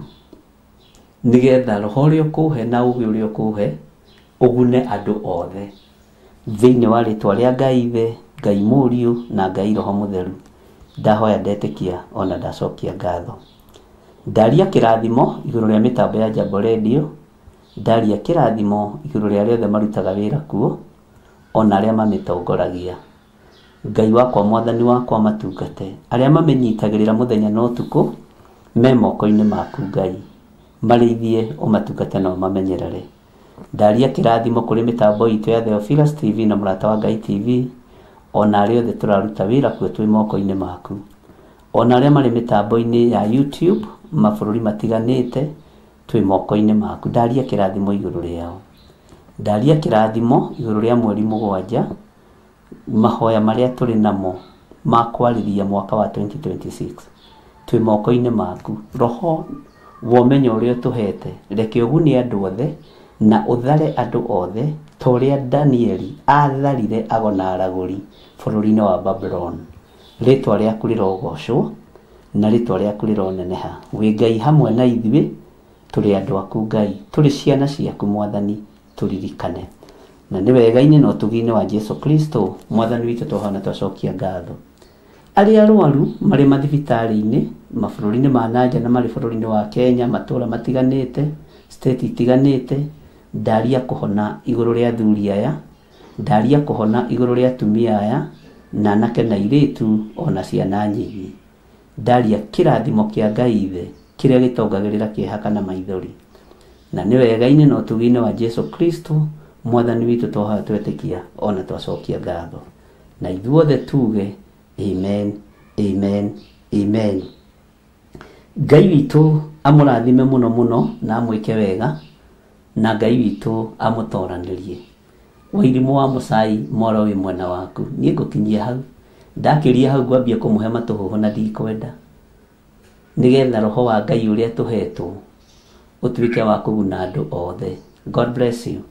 nĩgetha roho ũrĩa ũkũhe na ũũgĩ ũrĩa ũkũhe ũgune andũ othe thĩinĩ wa rĩtwa rĩa Ngai Ithe, Ngai Mũriũ na Ngai Roho Mũtheru. Ndahoya ndetĩkia ona ndacokia ngatho. Ndaria kĩrathimo igũrũ rĩa mĩtambo ya Jambo Radio, ndaria kĩrathimo igũrũ rĩa arĩa othe marutaga wĩra kuo, ona arĩa mamĩtongoragia. Ngai wakwa Mwathani wakwa matungate arĩa mamenyitagĩrĩra mũthenya na ũtukũ, me moko-inĩ maku Ngai, marĩithie ũmatungate na ũmamenyerere. Ndaria kĩrathimo kũrĩ mĩtambo itũ ya Theophilus TV na Mũrata wa Ngai TV, ona arĩa othe tũraruta wĩra kuo twĩ moko-inĩ maku, ona arĩa marĩ mĩtambo-inĩ ya YouTube mabũrũri matiganĩte twĩ moko-inĩ maku. Ndaria kĩrathimo igũrũ rĩao. Ndaria kĩrathimo igũrũ rĩa mweri mũgwanja, mahoya marĩa tũrĩ namo ma kwarĩria mwaka wa 2026 twĩ moko-inĩ maku. Roho wa ũmenyo ũrĩa ũtũhete reke ũgunie andũ othe na ũthare andũ othe ta ũrĩa Danieli atharire ago na aragũri bũrũri-inĩ wa Babylon. Rĩtwa rĩaku rĩrogocwo na rĩtwa rĩaku rĩroneneha. Wĩ Ngai hamwe na ithuĩ, tũrĩ andũ aku Ngai, tũrĩ ciana ciaku Mwathani, tũririkane. Na nĩ wega-inĩ na ũtugi-inĩ wa Jesu Kristo Mwathani witũ tũhana twacokia ngatho. Arĩa arwaru marĩ mathibitarĩ-inĩ mabũrũri-inĩ ma nanja na marĩ bũrũri-inĩ wa Kenya, matũũra matiganĩte, state itiganĩte, ndaria kũhona igũrũ rĩa athuri aya, ndaria kũhona igũrũ rĩa atumia aya, na anake na airĩtu ona ciana nyinyi. Ndaria kĩrathimo kĩa Ngai Ithe kĩrĩa gĩtongagĩrĩra kĩeha kana maithori. Na nĩ wega-inĩ na ũtugi-inĩ wa Jesu Kristo mwathani witũ twahoya twetĩkia ona twacokia ngatho na ithuothe tuge amen amen amen. Ngai witũ amũrathime mũno mũno na amwĩke wega, na Ngai witũ amũtoranĩrie. Wairimũ wa Mũcai moro wĩ mwena waku, niĩ ngũkinyia hau ndakĩria hau ngwambia kũmũhe matũhũhũ na ndikwenda, nĩgetha roho wa Ngai ũrĩa tũhetwo ũtuĩke wa kũguna andũ othe. God bless you.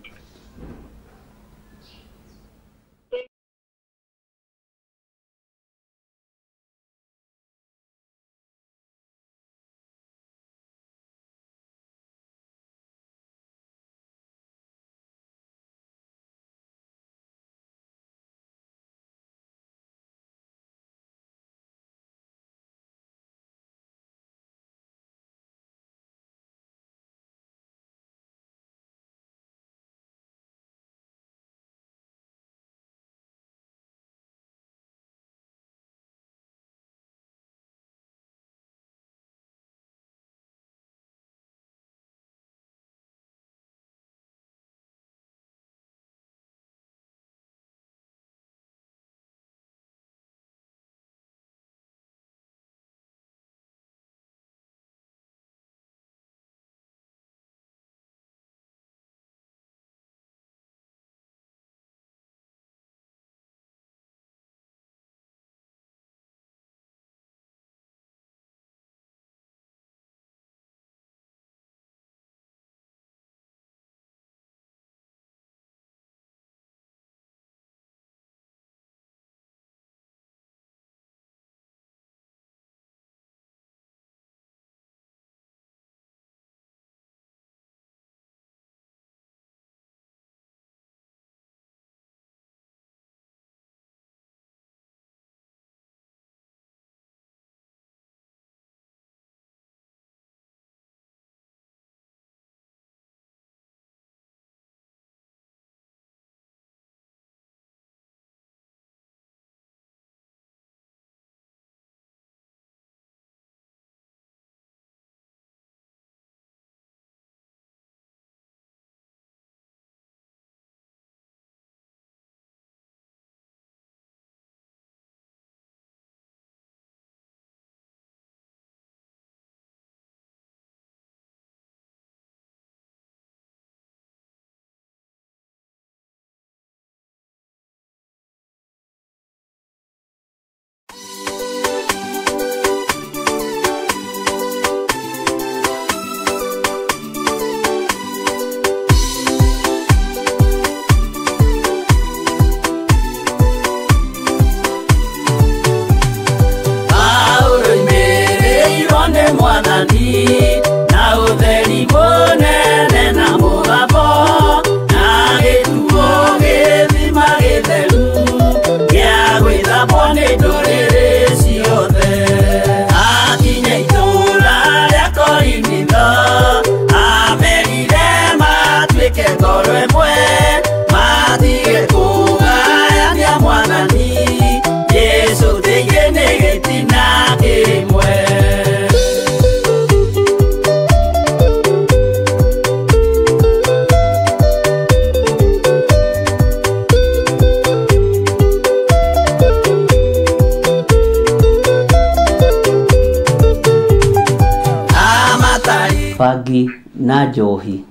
bangi na njohi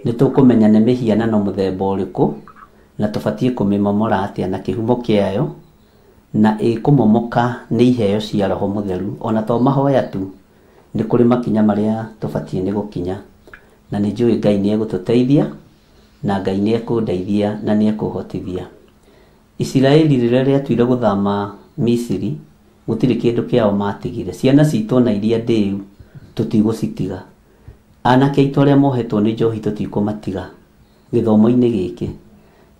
nitukumenya nĩ mĩhianano mũthemba ũrĩkũ na tũbatie kũmĩmomora atĩa na kĩhumo kĩayo na ĩkũmomoka nĩ iheo cia Roho Mũtheru. Ona to mahoya tu, nĩ kũrĩ makinya marĩa tũbatie nĩ gũkinya, na nĩ njũĩ Ngai nĩ egũtũteithia na Ngai nĩ ekũndeithia na nĩ ekũhotithia. Isiraeli rĩrĩa rĩatuire gũthama Misiri, gũtirĩ kĩndũ kĩao matigire. Ciana citũ na iria ndĩu tũtigũcitiga. Anake aitũ arĩa mohetwo nĩ njohi tũtikũmatiga gĩthomo-inĩ gĩkĩ.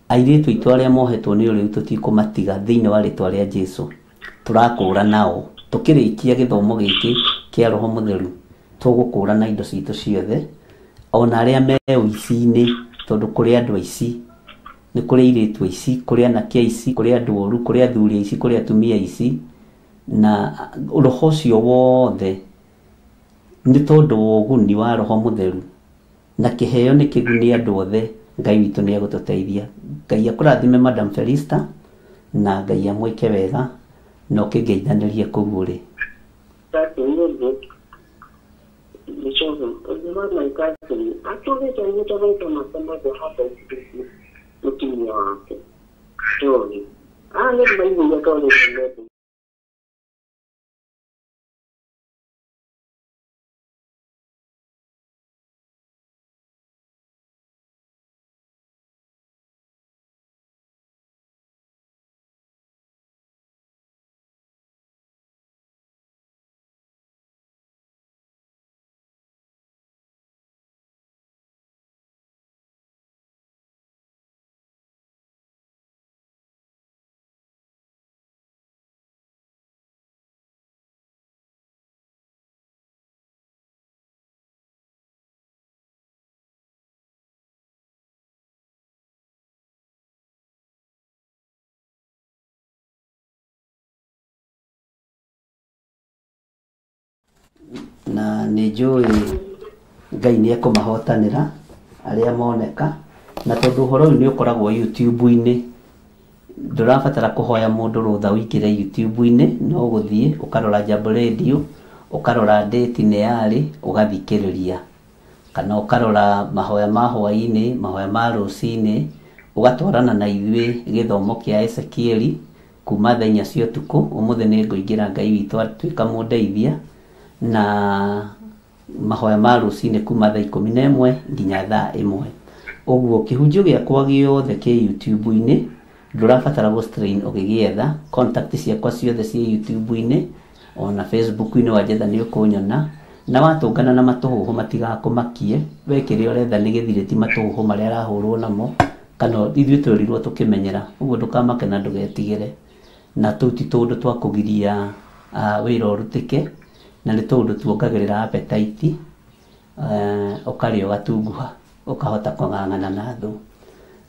Airĩtu aitũ arĩa mohetwo nĩ ũrĩu tũtikũmatiga thĩinĩ wa rĩtwa rĩa Jesũ. Tũrakũra nao tũkĩrĩkia gĩthomo gĩkĩ kĩa Roho Mũtheru, tũgũkũra na indo citũ ciothe, ona arĩa me ũici-inĩ, tondũ kũrĩ andũ aici, nĩ kũrĩ airĩtu aici, kũrĩ anake aici, kũrĩ andũ oru, kũrĩ athuri aici, kũrĩ atumia aici, na roho ũcio wothe nĩ tondũ wa ũguni wa Roho Mũtheru, na kĩheo nĩ kĩguni andũ othe Ngai witũ nĩ egũtũteithia. Ngai akũrathime Madam Felista na Ngai amwĩke wega na ũkĩngeithanĩrie kũu ũrĩ. Na nĩ njũĩ Ngai nĩ ekũmahotanĩra arĩa moneka, na tondũ ũhoro ũyũ nĩ ũkoragwo YouTube-inĩ, ndũrabatara kũhoya mũndũ rũtha ũingĩre YouTube-inĩ, no gũthiĩ ũkarora Jambo Radio, ũkarora date nĩ yarĩ, ũgathikĩrĩria, kana ũkarora mahoya ma hwaĩ-inĩ, mahoya ma rũcinĩ, ũgatwarana na ithuĩ gĩthomo kĩa Ezekieli kuma thaa 4 cia ũtukũ. Ũmũthĩ nĩ ngũingĩra Ngai witũ atuĩka mũndeithia, na mahoya ma rũcinĩ kuma thaa 11 nginya thaa 1. Ũguo kĩhunjio gĩakwa gĩothe kĩ YouTube-inĩ, ndũrabatara gũ-strain ũgĩgĩetha. Contact ciakwa ciothe cia YouTube-inĩ, ona Facebook-inĩ wanjetha nĩ ũkũnyona, na watũngana na matũhũhũ matigakũmakie. We kĩrĩa ũretha nĩ gĩthirĩ, ti matũhũhũ marĩa arahũrwo namo, kana ithuĩ twerirwo tũkĩmenyera. Ũguo ndũkamake na ndũgetigĩre, na tũu ti tũndũ twa kũgiria wĩra ũrutĩke, na nĩ tũndũ tuongagĩrĩra appetite, ũkarĩa ũgatunguha, ũkahota kũng'ang'ana na thũ.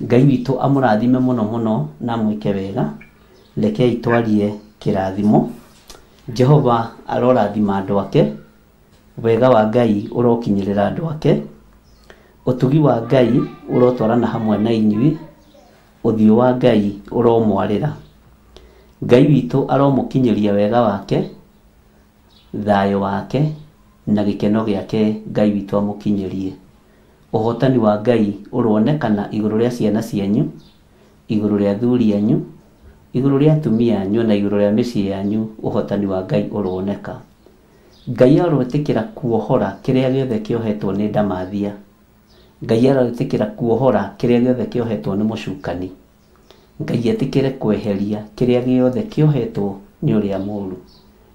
Ngai witũ amũrathime mũno mũno na mwĩke wega. Rekei twarie kĩrathimo. Jehova arorathima andũ ake, wega wa Ngai ũrokinyĩrĩra andũ ake, ũtugi wa Ngai ũrotwarana hamwe na inyuĩ, ũthiũ wa Ngai ũromwarĩra. Ngai witũ aromũkinyĩria wega wake, thayũ wake na gĩkeno gĩake Ngai witũ amũkinyĩrie. Ũhotani wa Ngai ũronekana igũrũ rĩa ciana cianyu, igũrũ rĩa athuri anyu, igũrũ rĩa atumia anyu na igũrũ rĩa mĩciĩ yanyu. Ũhotani wa Ngai ũroneka. Ngai arotĩkĩra kuohora kĩrĩa gĩothe kĩohetwo nĩ ndamathia. Ngai arotĩkĩra kuohora kĩrĩa gĩothe kĩohetwo nĩ mũcukani. Ngai etĩkĩre kweheria kĩrĩa gĩothe kĩohetwo nĩ ũrĩa mũũru,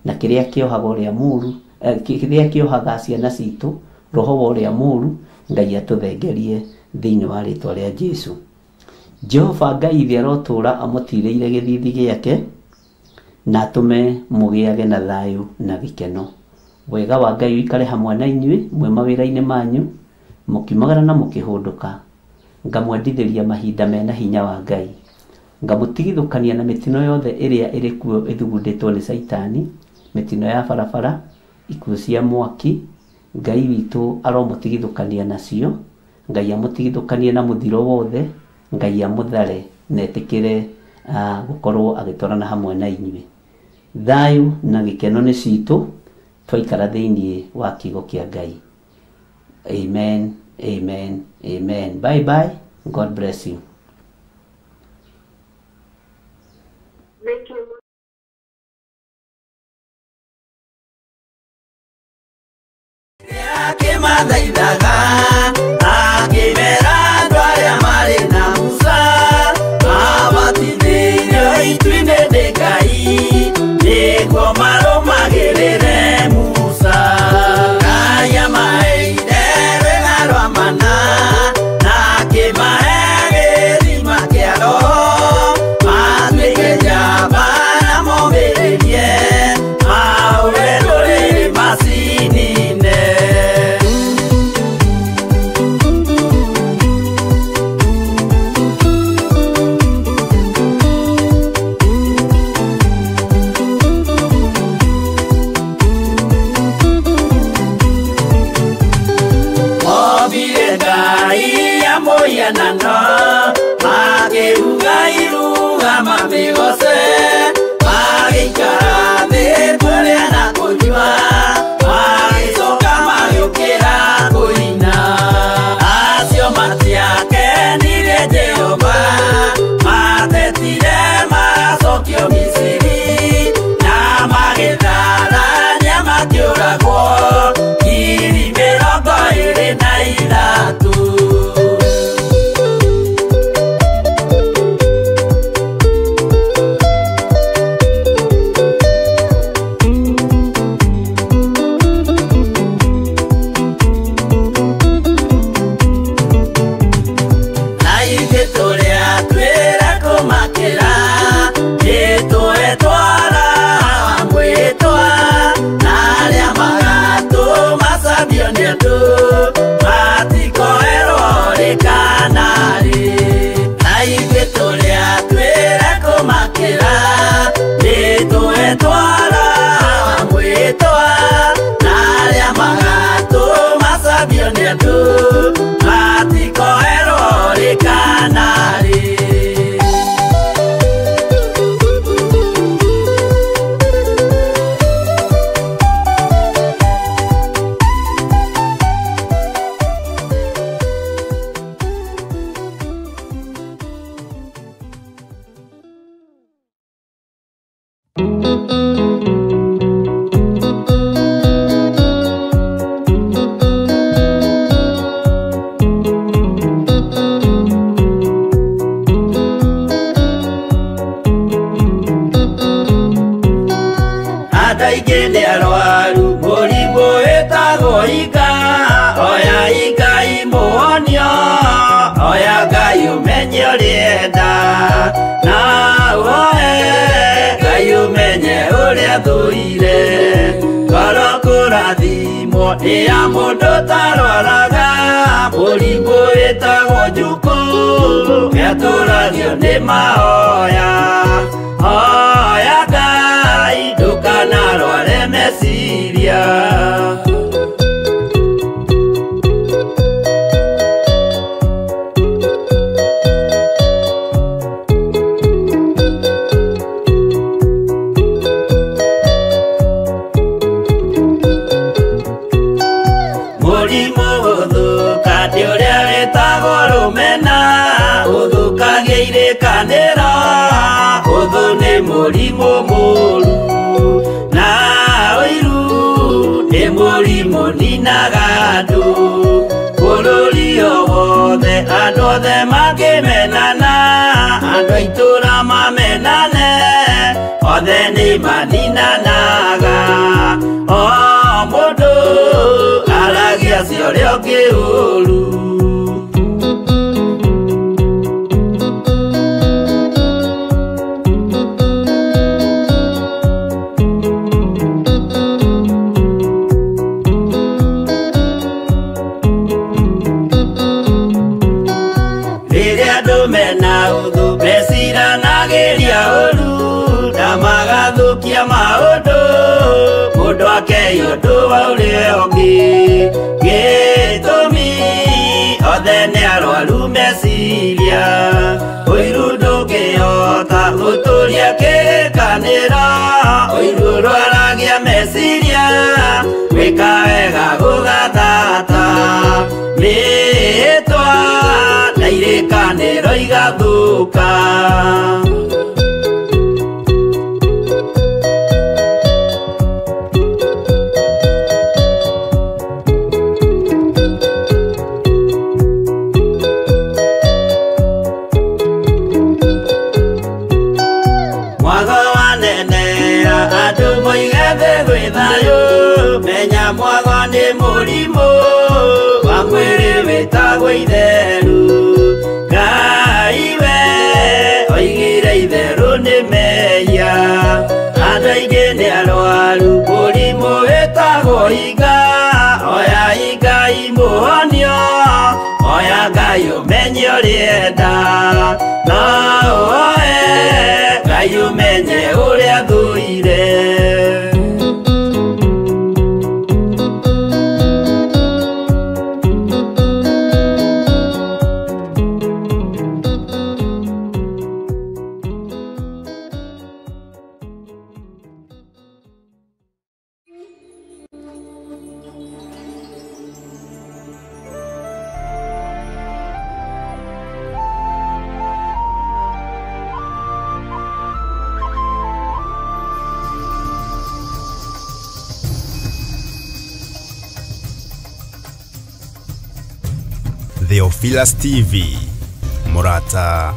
na kĩrĩa kĩohaga ũrĩa mũũru, kĩrĩa kĩohaga ciana citũ roho wa ũrĩa mũũru. Ngai atũthengerie thĩinĩ wa rĩtwa rĩa Jesũ. Jehova Ngai thĩ arotũũra amũtirĩire gĩthithi gĩake, na atũme mũgĩage na thayũ na gĩkeno. Wega wa Ngai ũikare hamwe na inyuĩ mwe mawĩra-inĩ manyu, mũkiumagara na mũkĩhũndũka. Ngamwendithĩria mahinda mena hinya wa Ngai, ngamũtigithũkania na mĩtino yothe ĩrĩa ĩrĩ kuo ĩthugundĩtwo nĩ Saitani, mĩtino ya barabara, ikuũ cia mwaki. Ngai witũ aromũtigithũkania nacio. Ngai amũtigithũkanie na mũthiro wothe. Ngai amũthare na etĩkĩre gũkorwo agĩtwarana hamwe na inyuĩ. Thayũ na gĩkeno nĩ citũ twaikara thĩinĩ wa kiugo kĩa Ngai. Amen, amen, amen. Bye bye. God bless you. Thank you. Akĩmathaithaga akĩmera andũ arĩa marĩ na Musa, mabatithĩrio itu-inĩ nĩ Ngai nĩguo marũmagĩrĩre Musa. Ngai amaheire rwĩga rwa mana na akĩmahe gĩthima kĩa Roho, matuĩke njamba na momĩrĩrie maũre rũrĩrĩ macini-inĩ. Adaingĩ nĩ arwaru mũrimũ wĩtagwo ika. Oya ika imũhonio, oya Ngai ũmenye ũrĩenda. Na woe Ngai ũmenye ũrĩa thũire. Ngoro kũrathimwo nĩ ya mũndũ tarwaraga mũrimũ wĩtagwo njukũ. Gĩatũragio nĩ mahoya. Hoya Ngai ndũkanarware meciria. Mũrimũ gũthũka nĩ ũrĩa wĩtagwo rũmena. Ũthũkagia irĩkanĩro. Ũthũ nĩ mũrimũ mũru. Na ũiru nĩ mũrimũ ninaga andũ. Bũrũri o wothe andũ othe mangĩmenana. Andũ a itũũra mamenane. Othe nĩ maninanaga. O mũndũ aragia cio ũrĩa ũngĩ ũru. Rĩrĩa andũ mena ũthũ meciranagĩria ũru na magathũkia maũndũ. Mũndũ akei ũndũ wa ũrĩa ũngĩ. Gĩtũmi othe nĩ arwaru meciria. Ũiru ndũngĩhota gũtũria kĩrĩkanĩro. Ũiru ũrwaragia meciria. Gwĩka wega gũgathata mĩĩtwa na irĩkanĩro igathũka. Mwago wanenera andũ moige thĩ gwĩ thayũ. Menya mwago nĩ mũrimũ wa mwĩrĩ wĩtagwo itherũ. Ngai we oigire itherũ nĩ mehia. Andũ aingĩ nĩ arwaru mũrimũ wĩtagwo ika. Oya ika imũhonio, oya Ngai ũmenye ũrĩenda. Na woe Ngai ũmenye ũrĩa thũire. Theophilus TV, Murata